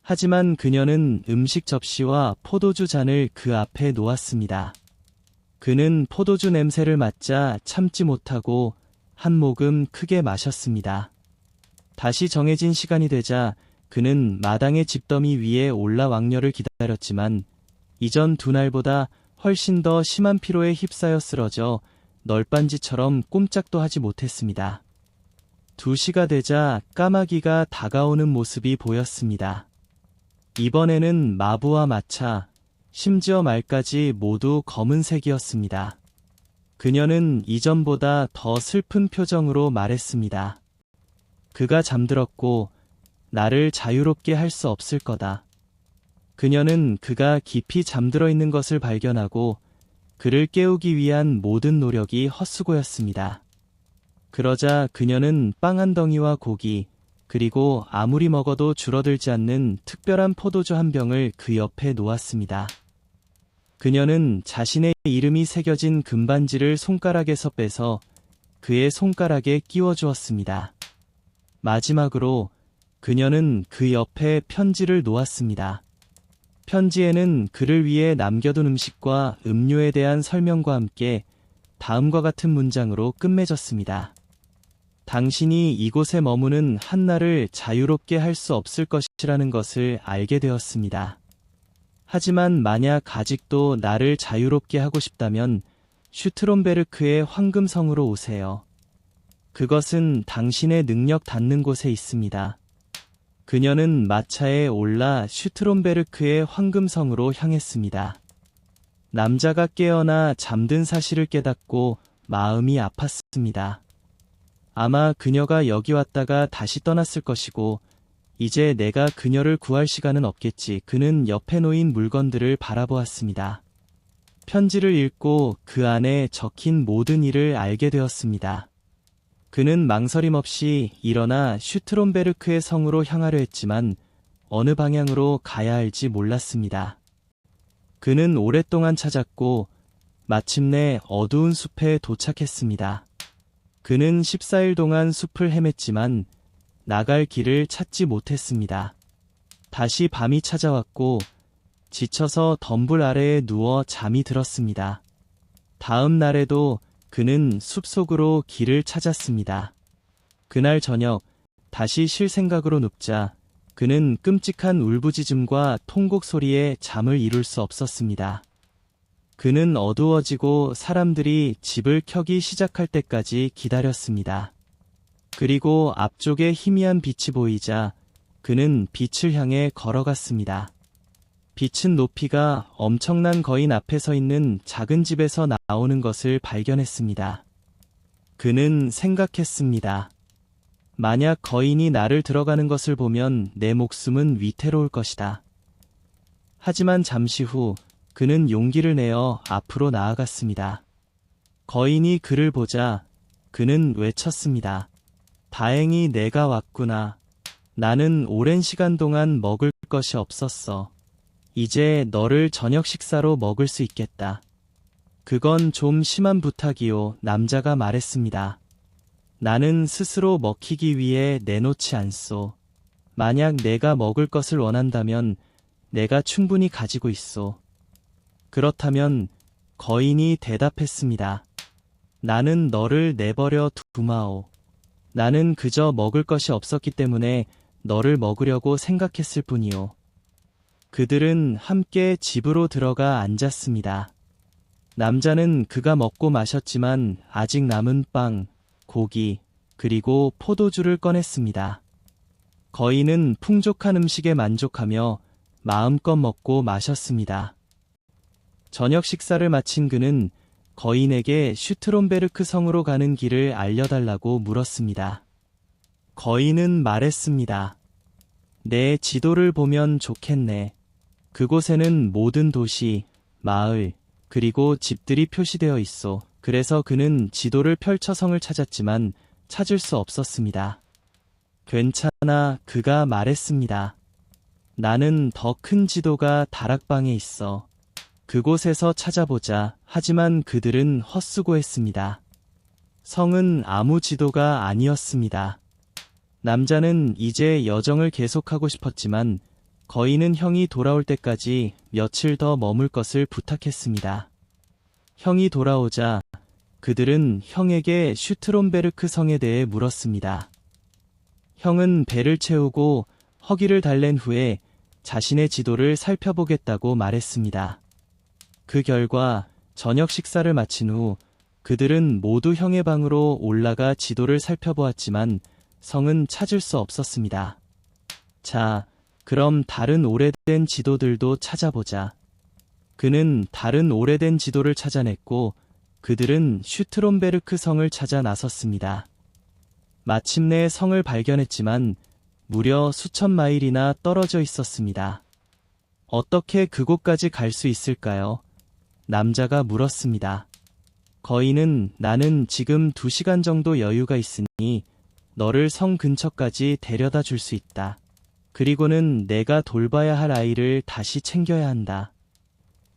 하지만 그녀는 음식 접시와 포도주 잔을 그 앞에 놓았습니다. 그는 포도주 냄새를 맡자 참지 못하고 한 모금 크게 마셨습니다. 다시 정해진 시간이 되자 그는 마당의 집더미 위에 올라 왕녀를 기다렸지만 이전 두 날보다 훨씬 더 심한 피로에 휩싸여 쓰러져 널빤지처럼 꼼짝도 하지 못했습니다. 2시가 되자 까마귀가 다가오는 모습이 보였습니다. 이번에는 마부와 마차, 심지어 말까지 모두 검은색이었습니다. 그녀는 이전보다 더 슬픈 표정으로 말했습니다. 그가 잠들었고 나를 자유롭게 할 수 없을 거다. 그녀는 그가 깊이 잠들어 있는 것을 발견하고 그를 깨우기 위한 모든 노력이 헛수고였습니다. 그러자 그녀는 빵 한 덩이와 고기, 그리고 아무리 먹어도 줄어들지 않는 특별한 포도주 한 병을 그 옆에 놓았습니다. 그녀는 자신의 이름이 새겨진 금반지를 손가락에서 빼서 그의 손가락에 끼워 주었습니다. 마지막으로 그녀는 그 옆에 편지를 놓았습니다. 편지에는 그를 위해 남겨둔 음식과 음료에 대한 설명과 함께 다음과 같은 문장으로 끝맺었습니다. 당신이 이곳에 머무는 한날을 자유롭게 할 수 없을 것이라는 것을 알게 되었습니다. 하지만 만약 아직도 나를 자유롭게 하고 싶다면 슈트롬베르크의 황금성으로 오세요. 그것은 당신의 능력 닿는 곳에 있습니다. 그녀는 마차에 올라 슈트롬베르크의 황금성으로 향했습니다. 남자가 깨어나 잠든 사실을 깨닫고 마음이 아팠습니다. 아마 그녀가 여기 왔다가 다시 떠났을 것이고 이제 내가 그녀를 구할 시간은 없겠지. 그는 옆에 놓인 물건들을 바라보았습니다. 편지를 읽고 그 안에 적힌 모든 일을 알게 되었습니다. 그는 망설임 없이 일어나 슈트롬베르크의 성으로 향하려 했지만 어느 방향으로 가야 할지 몰랐습니다. 그는 오랫동안 찾았고 마침내 어두운 숲에 도착했습니다. 그는 14일 동안 숲을 헤맸지만 나갈 길을 찾지 못했습니다. 다시 밤이 찾아왔고 지쳐서 덤불 아래에 누워 잠이 들었습니다. 다음 날에도 그는 숲속으로 길을 찾았습니다. 그날 저녁 다시 쉴 생각으로 눕자 그는 끔찍한 울부짖음과 통곡 소리에 잠을 이룰 수 없었습니다. 그는 어두워지고 사람들이 집을 켜기 시작할 때까지 기다렸습니다. 그리고 앞쪽에 희미한 빛이 보이자 그는 빛을 향해 걸어갔습니다. 빛은 높이가 엄청난 거인 앞에 서 있는 작은 집에서 나오는 것을 발견했습니다. 그는 생각했습니다. 만약 거인이 나를 들어가는 것을 보면 내 목숨은 위태로울 것이다. 하지만 잠시 후 그는 용기를 내어 앞으로 나아갔습니다. 거인이 그를 보자 그는 외쳤습니다. 다행히 내가 왔구나. 나는 오랜 시간 동안 먹을 것이 없었어. 이제 너를 저녁 식사로 먹을 수 있겠다. 그건 좀 심한 부탁이요. 남자가 말했습니다. 나는 스스로 먹히기 위해 내놓지 않소. 만약 내가 먹을 것을 원한다면 내가 충분히 가지고 있소. 그렇다면 거인이 대답했습니다. 나는 너를 내버려 두마오. 나는 그저 먹을 것이 없었기 때문에 너를 먹으려고 생각했을 뿐이오. 그들은 함께 집으로 들어가 앉았습니다. 남자는 그가 먹고 마셨지만 아직 남은 빵, 고기, 그리고 포도주를 꺼냈습니다. 거인은 풍족한 음식에 만족하며 마음껏 먹고 마셨습니다. 저녁 식사를 마친 그는 거인에게 슈트롬베르크 성으로 가는 길을 알려달라고 물었습니다. 거인은 말했습니다. 내 지도를 보면 좋겠네. 그곳에는 모든 도시, 마을, 그리고 집들이 표시되어 있어. 그래서 그는 지도를 펼쳐 성을 찾았지만 찾을 수 없었습니다. 괜찮아, 그가 말했습니다. 나는 더 큰 지도가 다락방에 있어. 그곳에서 찾아보자. 하지만 그들은 헛수고했습니다. 성은 아무 지도가 아니었습니다. 남자는 이제 여정을 계속하고 싶었지만 거인은 형이 돌아올 때까지 며칠 더 머물 것을 부탁했습니다. 형이 돌아오자 그들은 형에게 슈트롬베르크 성에 대해 물었습니다. 형은 배를 채우고 허기를 달랜 후에 자신의 지도를 살펴보겠다고 말했습니다. 그 결과 저녁 식사를 마친 후 그들은 모두 형의 방으로 올라가 지도를 살펴보았지만 성은 찾을 수 없었습니다. 자, 그럼 다른 오래된 지도들도 찾아보자. 그는 다른 오래된 지도를 찾아냈고 그들은 슈트롬베르크 성을 찾아 나섰습니다. 마침내 성을 발견했지만 무려 수천 마일이나 떨어져 있었습니다. 어떻게 그곳까지 갈 수 있을까요? 남자가 물었습니다. 거인은 나는 지금 2시간 정도 여유가 있으니 너를 성 근처까지 데려다 줄 수 있다. 그리고는 내가 돌봐야 할 아이를 다시 챙겨야 한다.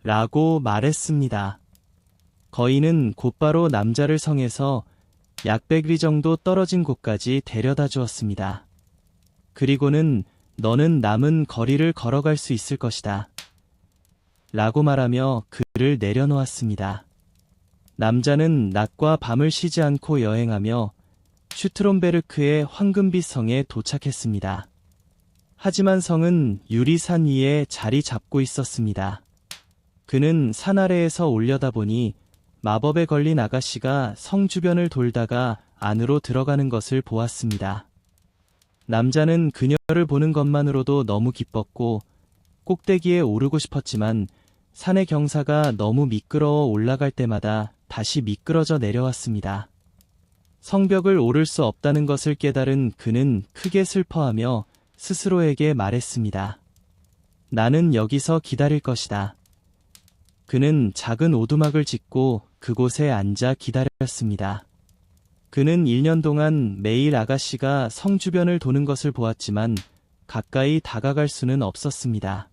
라고 말했습니다. 거인은 곧바로 남자를 성에서 약 100리 정도 떨어진 곳까지 데려다 주었습니다. 그리고는 너는 남은 거리를 걸어갈 수 있을 것이다. 라고 말하며 그를 내려놓았습니다. 남자는 낮과 밤을 쉬지 않고 여행하며 슈트롬베르크의 황금빛 성에 도착했습니다. 하지만 성은 유리산 위에 자리 잡고 있었습니다. 그는 산 아래에서 올려다보니 마법에 걸린 아가씨가 성 주변을 돌다가 안으로 들어가는 것을 보았습니다. 남자는 그녀를 보는 것만으로도 너무 기뻤고 꼭대기에 오르고 싶었지만 산의 경사가 너무 미끄러워 올라갈 때마다 다시 미끄러져 내려왔습니다. 성벽을 오를 수 없다는 것을 깨달은 그는 크게 슬퍼하며 스스로에게 말했습니다. 나는 여기서 기다릴 것이다. 그는 작은 오두막을 짓고 그곳에 앉아 기다렸습니다. 그는 1년 동안 매일 아가씨가 성 주변을 도는 것을 보았지만 가까이 다가갈 수는 없었습니다.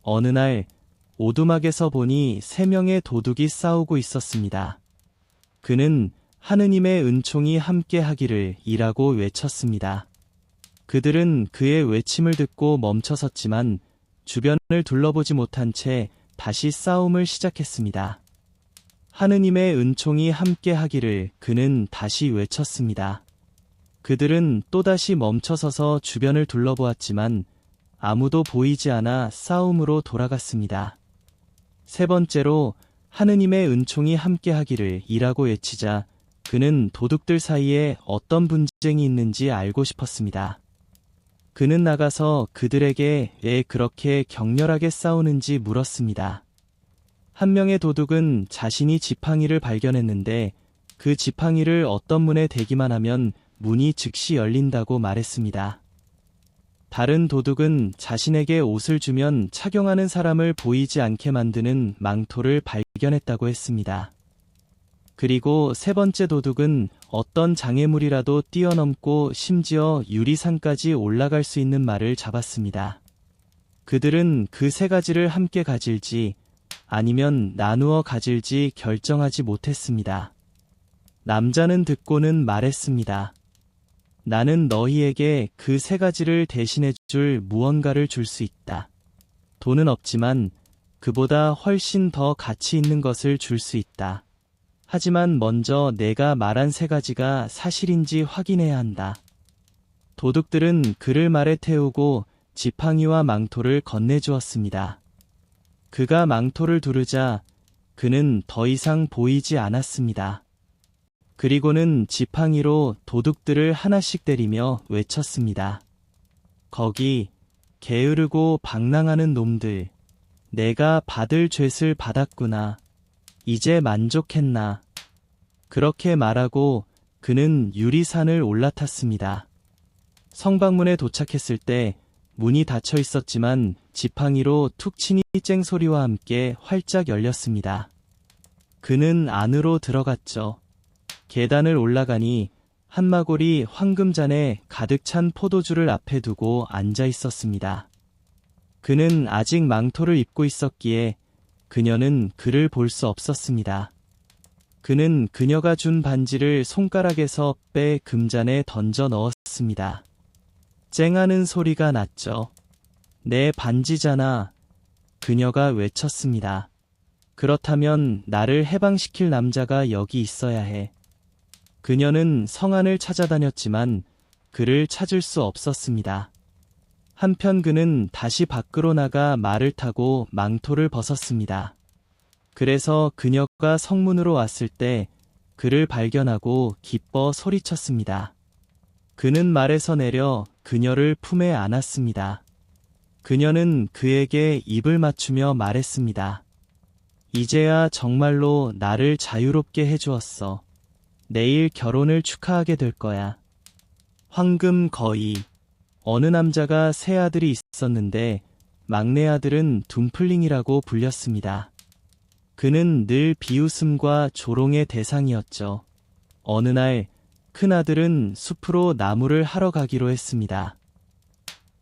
어느 날 오두막에서 보니 3명의 도둑이 싸우고 있었습니다. 그는 하느님의 은총이 함께 하기를 이라고 외쳤습니다. 그들은 그의 외침을 듣고 멈춰섰지만 주변을 둘러보지 못한 채 다시 싸움을 시작했습니다. 하느님의 은총이 함께 하기를 그는 다시 외쳤습니다. 그들은 또다시 멈춰서서 주변을 둘러보았지만 아무도 보이지 않아 싸움으로 돌아갔습니다. 3번째로 하느님의 은총이 함께 하기를 이라고 외치자 그는 도둑들 사이에 어떤 분쟁이 있는지 알고 싶었습니다. 그는 나가서 그들에게 왜 그렇게 격렬하게 싸우는지 물었습니다. 한 명의 도둑은 자신이 지팡이를 발견했는데 그 지팡이를 어떤 문에 대기만 하면 문이 즉시 열린다고 말했습니다. 다른 도둑은 자신에게 옷을 주면 착용하는 사람을 보이지 않게 만드는 망토를 발견했다고 했습니다. 그리고 3번째 도둑은 어떤 장애물이라도 뛰어넘고 심지어 유리산까지 올라갈 수 있는 말을 잡았습니다. 그들은 그 3가지를 함께 가질지 아니면 나누어 가질지 결정하지 못했습니다. 남자는 듣고는 말했습니다. 나는 너희에게 그 3가지를 대신해 줄 무언가를 줄 수 있다. 돈은 없지만 그보다 훨씬 더 가치 있는 것을 줄 수 있다. 하지만 먼저 내가 말한 3가지가 사실인지 확인해야 한다. 도둑들은 그를 말에 태우고 지팡이와 망토를 건네주었습니다. 그가 망토를 두르자 그는 더 이상 보이지 않았습니다. 그리고는 지팡이로 도둑들을 하나씩 때리며 외쳤습니다. 거기 게으르고 방랑하는 놈들, 내가 받을 죄를 받았구나. 이제 만족했나. 그렇게 말하고 그는 유리산을 올라탔습니다. 성방문에 도착했을 때 문이 닫혀 있었지만 지팡이로 툭 치니 쨍소리와 함께 활짝 열렸습니다. 그는 안으로 들어갔죠. 계단을 올라가니 한마골이 황금잔에 가득 찬 포도주를 앞에 두고 앉아 있었습니다. 그는 아직 망토를 입고 있었기에 그녀는 그를 볼 수 없었습니다. 그는 그녀가 준 반지를 손가락에서 빼 금잔에 던져 넣었습니다. 쨍하는 소리가 났죠. 내 반지잖아. 그녀가 외쳤습니다. 그렇다면 나를 해방시킬 남자가 여기 있어야 해. 그녀는 성안을 찾아다녔지만 그를 찾을 수 없었습니다. 한편 그는 다시 밖으로 나가 말을 타고 망토를 벗었습니다. 그래서 그녀가 성문으로 왔을 때 그를 발견하고 기뻐 소리쳤습니다. 그는 말에서 내려 그녀를 품에 안았습니다. 그녀는 그에게 입을 맞추며 말했습니다. 이제야 정말로 나를 자유롭게 해주었어. 내일 결혼을 축하하게 될 거야. 황금 거의. 어느 남자가 세 아들이 있었는데 막내 아들은 둠플링이라고 불렸습니다. 그는 늘 비웃음과 조롱의 대상이었죠. 어느 날 큰아들은 숲으로 나무를 하러 가기로 했습니다.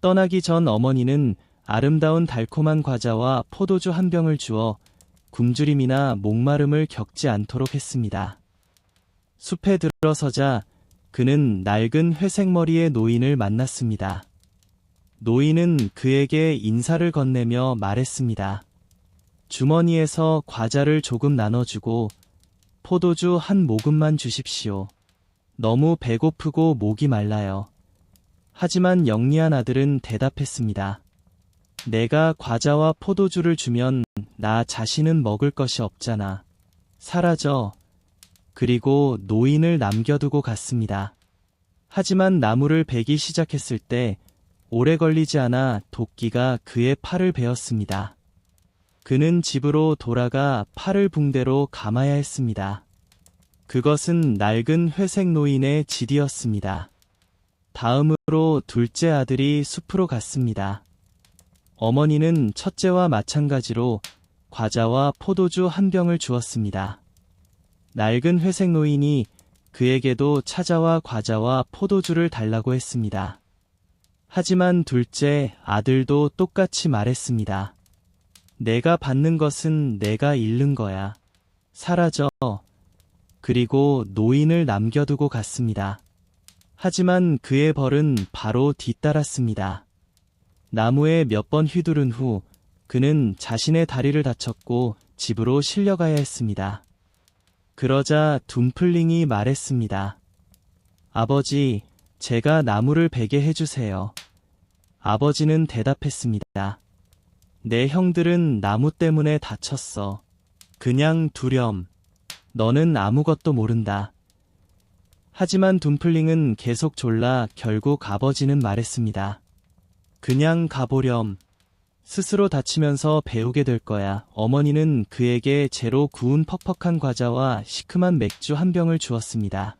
떠나기 전 어머니는 아름다운 달콤한 과자와 포도주 한 병을 주어 굶주림이나 목마름을 겪지 않도록 했습니다. 숲에 들어서자 그는 낡은 회색 머리의 노인을 만났습니다. 노인은 그에게 인사를 건네며 말했습니다. 주머니에서 과자를 조금 나눠주고 포도주 한 모금만 주십시오. 너무 배고프고 목이 말라요. 하지만 영리한 아들은 대답했습니다. 내가 과자와 포도주를 주면 나 자신은 먹을 것이 없잖아. 사라져. 그리고 노인을 남겨두고 갔습니다. 하지만 나무를 베기 시작했을 때 오래 걸리지 않아 도끼가 그의 팔을 베었습니다. 그는 집으로 돌아가 팔을 붕대로 감아야 했습니다. 그것은 낡은 회색 노인의 질이었습니다. 다음으로 둘째 아들이 숲으로 갔습니다. 어머니는 첫째와 마찬가지로 과자와 포도주 한 병을 주었습니다. 낡은 회색 노인이 그에게도 찾아와 과자와 포도주를 달라고 했습니다. 하지만 둘째 아들도 똑같이 말했습니다. 내가 받는 것은 내가 잃는 거야. 사라져. 그리고 노인을 남겨두고 갔습니다. 하지만 그의 벌은 바로 뒤따랐습니다. 나무에 몇 번 휘두른 후 그는 자신의 다리를 다쳤고 집으로 실려가야 했습니다. 그러자 둠플링이 말했습니다. 아버지, 제가 나무를 베게 해주세요. 아버지는 대답했습니다. 내 형들은 나무 때문에 다쳤어. 그냥 두렴. 너는 아무것도 모른다. 하지만 둠플링은 계속 졸라 결국 아버지는 말했습니다. 그냥 가보렴. 스스로 다치면서 배우게 될 거야. 어머니는 그에게 재로 구운 퍽퍽한 과자와 시큼한 맥주 한 병을 주었습니다.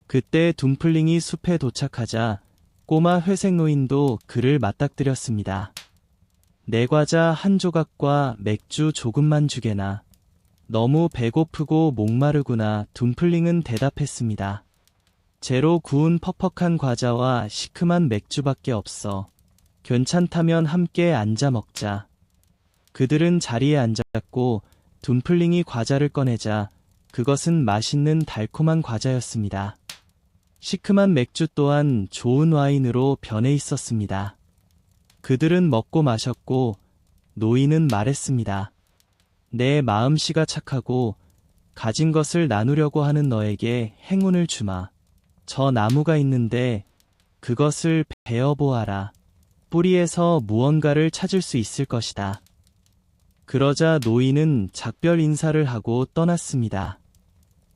그때 둠플링이 숲에 도착하자 꼬마 회색 노인도 그를 맞닥뜨렸습니다. 내 과자 한 조각과 맥주 조금만 주게나. 너무 배고프고 목마르구나. 둠플링은 대답했습니다. 재로 구운 퍽퍽한 과자와 시큼한 맥주밖에 없어. 괜찮다면 함께 앉아 먹자. 그들은 자리에 앉았고 둠플링이 과자를 꺼내자 그것은 맛있는 달콤한 과자였습니다. 시큼한 맥주 또한 좋은 와인으로 변해 있었습니다. 그들은 먹고 마셨고 노인은 말했습니다. 내 마음씨가 착하고 가진 것을 나누려고 하는 너에게 행운을 주마. 저 나무가 있는데 그것을 베어보아라. 뿌리에서 무언가를 찾을 수 있을 것이다. 그러자 노인은 작별 인사를 하고 떠났습니다.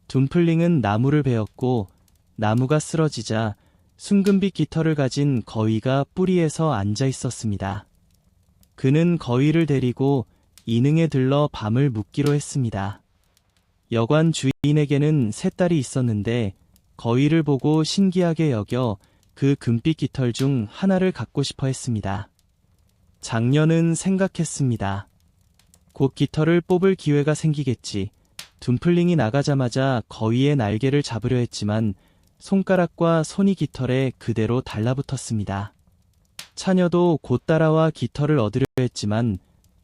둠플링은 나무를 베었고 나무가 쓰러지자 순금빛 깃털을 가진 거위가 뿌리에서 앉아 있었습니다. 그는 거위를 데리고 이능에 들러 밤을 묵기로 했습니다. 여관 주인에게는 세 딸이 있었는데 거위를 보고 신기하게 여겨 그 금빛 깃털 중 하나를 갖고 싶어 했습니다. 장녀는 생각했습니다. 곧 깃털을 뽑을 기회가 생기겠지. 둠플링이 나가자마자 거위의 날개를 잡으려 했지만 손가락과 손이 깃털에 그대로 달라붙었습니다. 처녀도 곧 따라와 깃털을 얻으려 했지만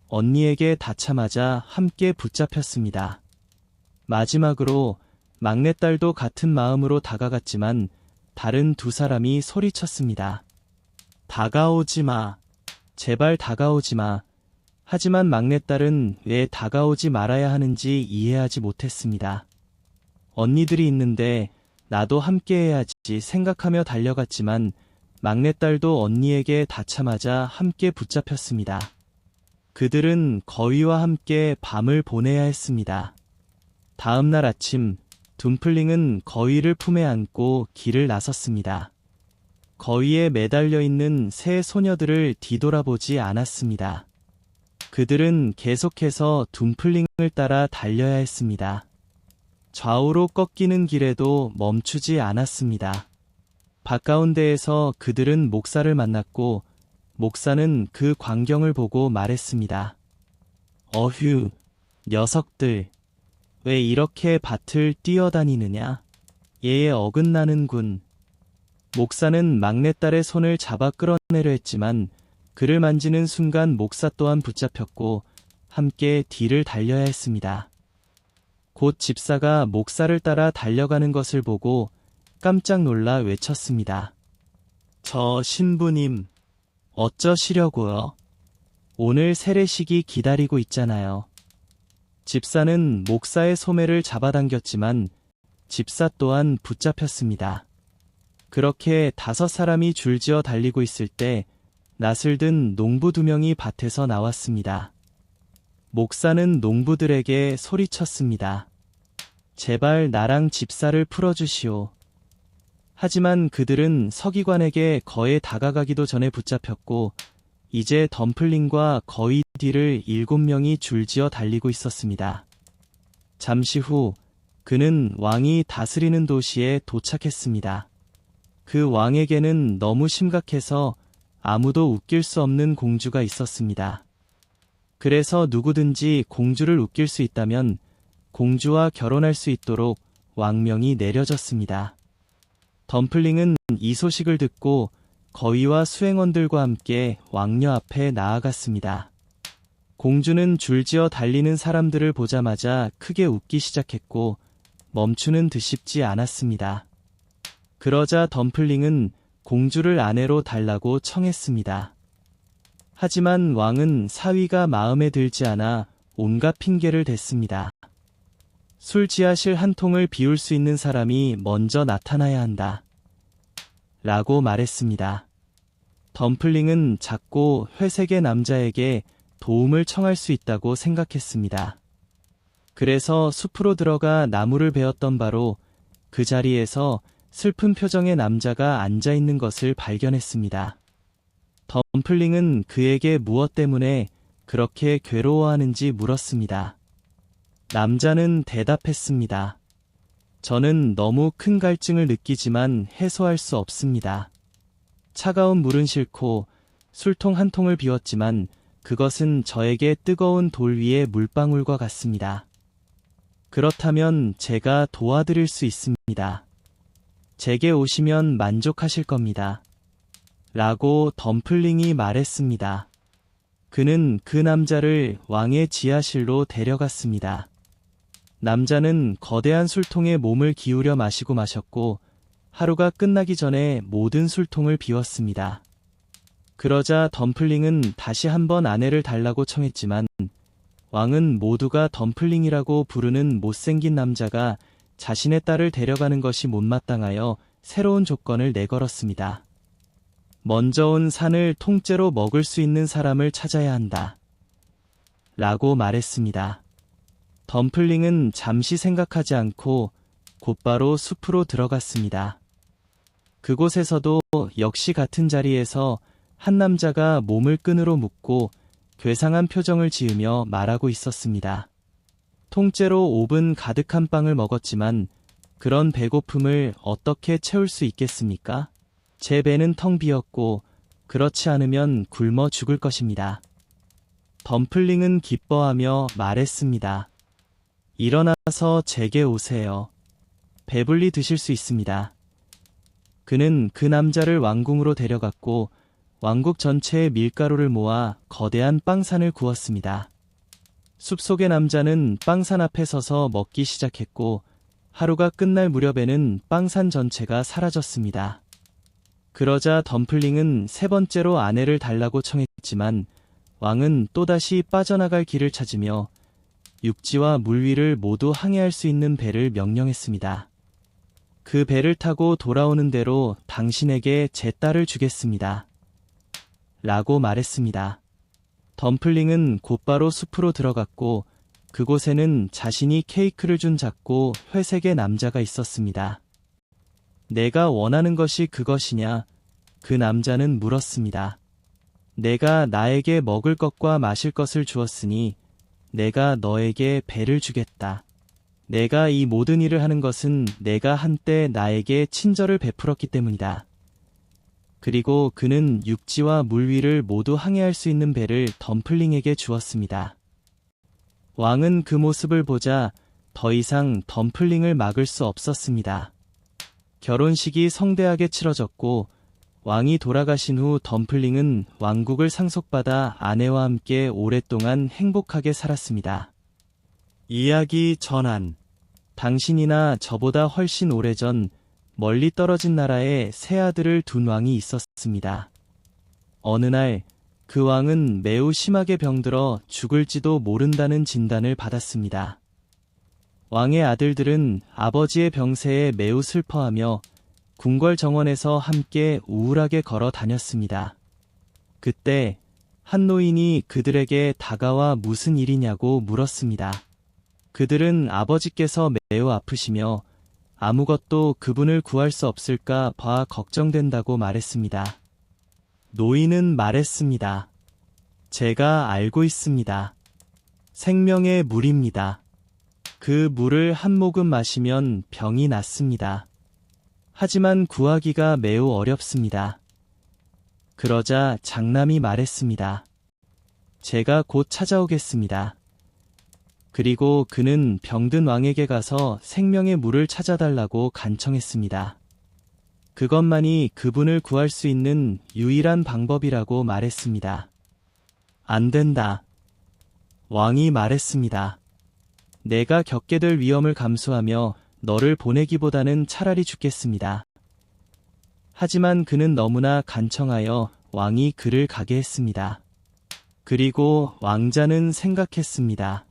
언니에게 닿자마자 함께 붙잡혔습니다. 마지막으로 막내딸도 같은 마음으로 다가갔지만 다른 두 사람이 소리쳤습니다. 다가오지 마. 제발 다가오지 마. 하지만 막내딸은 왜 다가오지 말아야 하는지 이해하지 못했습니다. 언니들이 있는데 나도 함께 해야지 생각하며 달려갔지만 막내딸도 언니에게 닿자마자 함께 붙잡혔습니다. 그들은 거위와 함께 밤을 보내야 했습니다. 다음 날 아침, 둠플링은 거위를 품에 안고 길을 나섰습니다. 거위에 매달려 있는 새 소녀들을 뒤돌아보지 않았습니다. 그들은 계속해서 둠플링을 따라 달려야 했습니다. 좌우로 꺾이는 길에도 멈추지 않았습니다. 바가운데에서 그들은 목사를 만났고 목사는 그 광경을 보고 말했습니다. 어휴, 녀석들, 왜 이렇게 밭을 뛰어다니느냐? 얘에 어긋나는군. 목사는 막내딸의 손을 잡아 끌어내려 했지만 그를 만지는 순간 목사 또한 붙잡혔고 함께 뒤를 달려야 했습니다. 곧 집사가 목사를 따라 달려가는 것을 보고 깜짝 놀라 외쳤습니다. 저 신부님, 어쩌시려고요? 오늘 세례식이 기다리고 있잖아요. 집사는 목사의 소매를 잡아당겼지만 집사 또한 붙잡혔습니다. 그렇게 5사람이 줄지어 달리고 있을 때 낫을 든 농부 2명이 밭에서 나왔습니다. 목사는 농부들에게 소리쳤습니다. 제발 나랑 집사를 풀어주시오. 하지만 그들은 서기관에게 거의 다가가기도 전에 붙잡혔고 이제 덤플링과 거위 뒤를 7명이 줄지어 달리고 있었습니다. 잠시 후 그는 왕이 다스리는 도시에 도착했습니다. 그 왕에게는 너무 심각해서 아무도 웃길 수 없는 공주가 있었습니다. 그래서 누구든지 공주를 웃길 수 있다면 공주와 결혼할 수 있도록 왕명이 내려졌습니다. 덤플링은 이 소식을 듣고 거위와 수행원들과 함께 왕녀 앞에 나아갔습니다. 공주는 줄지어 달리는 사람들을 보자마자 크게 웃기 시작했고 멈추는 듯 싶지 않았습니다. 그러자 덤플링은 공주를 아내로 달라고 청했습니다. 하지만 왕은 사위가 마음에 들지 않아 온갖 핑계를 댔습니다. 술 지하실 한 통을 비울 수 있는 사람이 먼저 나타나야 한다. 라고 말했습니다. 덤플링은 작고 회색의 남자에게 도움을 청할 수 있다고 생각했습니다. 그래서 숲으로 들어가 나무를 베었던 바로 그 자리에서 슬픈 표정의 남자가 앉아 있는 것을 발견했습니다. 덤플링은 그에게 무엇 때문에 그렇게 괴로워하는지 물었습니다. 남자는 대답했습니다. 저는 너무 큰 갈증을 느끼지만 해소할 수 없습니다. 차가운 물은 싫고 술통 한 통을 비웠지만 그것은 저에게 뜨거운 돌 위의 물방울과 같습니다. 그렇다면 제가 도와드릴 수 있습니다. 제게 오시면 만족하실 겁니다. 라고 덤플링이 말했습니다. 그는 그 남자를 왕의 지하실로 데려갔습니다. 남자는 거대한 술통에 몸을 기울여 마시고 마셨고 하루가 끝나기 전에 모든 술통을 비웠습니다. 그러자 덤플링은 다시 한번 아내를 달라고 청했지만 왕은 모두가 덤플링이라고 부르는 못생긴 남자가 자신의 딸을 데려가는 것이 못마땅하여 새로운 조건을 내걸었습니다. 먼저 온 산을 통째로 먹을 수 있는 사람을 찾아야 한다. 라고 말했습니다. 덤플링은 잠시 생각하지 않고 곧바로 숲으로 들어갔습니다. 그곳에서도 역시 같은 자리에서 한 남자가 몸을 끈으로 묶고 괴상한 표정을 지으며 말하고 있었습니다. 통째로 5분 가득한 빵을 먹었지만 그런 배고픔을 어떻게 채울 수 있겠습니까? 제 배는 텅 비었고 그렇지 않으면 굶어 죽을 것입니다. 덤플링은 기뻐하며 말했습니다. 일어나서 제게 오세요. 배불리 드실 수 있습니다. 그는 그 남자를 왕궁으로 데려갔고 왕국 전체의 밀가루를 모아 거대한 빵산을 구웠습니다. 숲속의 남자는 빵산 앞에 서서 먹기 시작했고 하루가 끝날 무렵에는 빵산 전체가 사라졌습니다. 그러자 덤플링은 3번째로 아내를 달라고 청했지만 왕은 또다시 빠져나갈 길을 찾으며 육지와 물 위를 모두 항해할 수 있는 배를 명령했습니다. 그 배를 타고 돌아오는 대로 당신에게 제 딸을 주겠습니다. 라고 말했습니다. 덤플링은 곧바로 숲으로 들어갔고 그곳에는 자신이 케이크를 준 작고 회색의 남자가 있었습니다. 내가 원하는 것이 그것이냐? 그 남자는 물었습니다. 내가 나에게 먹을 것과 마실 것을 주었으니 내가 너에게 배를 주겠다. 내가 이 모든 일을 하는 것은 내가 한때 나에게 친절을 베풀었기 때문이다. 그리고 그는 육지와 물 위를 모두 항해할 수 있는 배를 덤플링에게 주었습니다. 왕은 그 모습을 보자 더 이상 덤플링을 막을 수 없었습니다. 결혼식이 성대하게 치러졌고 왕이 돌아가신 후 덤플링은 왕국을 상속받아 아내와 함께 오랫동안 행복하게 살았습니다. 이야기 전환. 당신이나 저보다 훨씬 오래전 멀리 떨어진 나라에 세 아들을 둔 왕이 있었습니다. 어느 날 그 왕은 매우 심하게 병들어 죽을지도 모른다는 진단을 받았습니다. 왕의 아들들은 아버지의 병세에 매우 슬퍼하며 궁궐 정원에서 함께 우울하게 걸어 다녔습니다. 그때 한 노인이 그들에게 다가와 무슨 일이냐고 물었습니다. 그들은 아버지께서 매우 아프시며 아무것도 그분을 구할 수 없을까 봐 걱정된다고 말했습니다. 노인은 말했습니다. 제가 알고 있습니다. 생명의 물입니다. 그 물을 한 모금 마시면 병이 낫습니다. 하지만 구하기가 매우 어렵습니다. 그러자 장남이 말했습니다. 제가 곧 찾아오겠습니다. 그리고 그는 병든 왕에게 가서 생명의 물을 찾아달라고 간청했습니다. 그것만이 그분을 구할 수 있는 유일한 방법이라고 말했습니다. 안 된다. 왕이 말했습니다. 내가 겪게 될 위험을 감수하며 너를 보내기보다는 차라리 죽겠습니다. 하지만 그는 너무나 간청하여 왕이 그를 가게 했습니다. 그리고 왕자는 생각했습니다.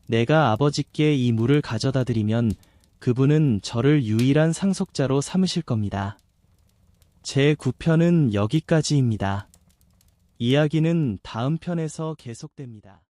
내가 아버지께 이 물을 가져다 드리면 그분은 저를 유일한 상속자로 삼으실 겁니다. 제 9편은 여기까지입니다. 이야기는 다음 편에서 계속됩니다.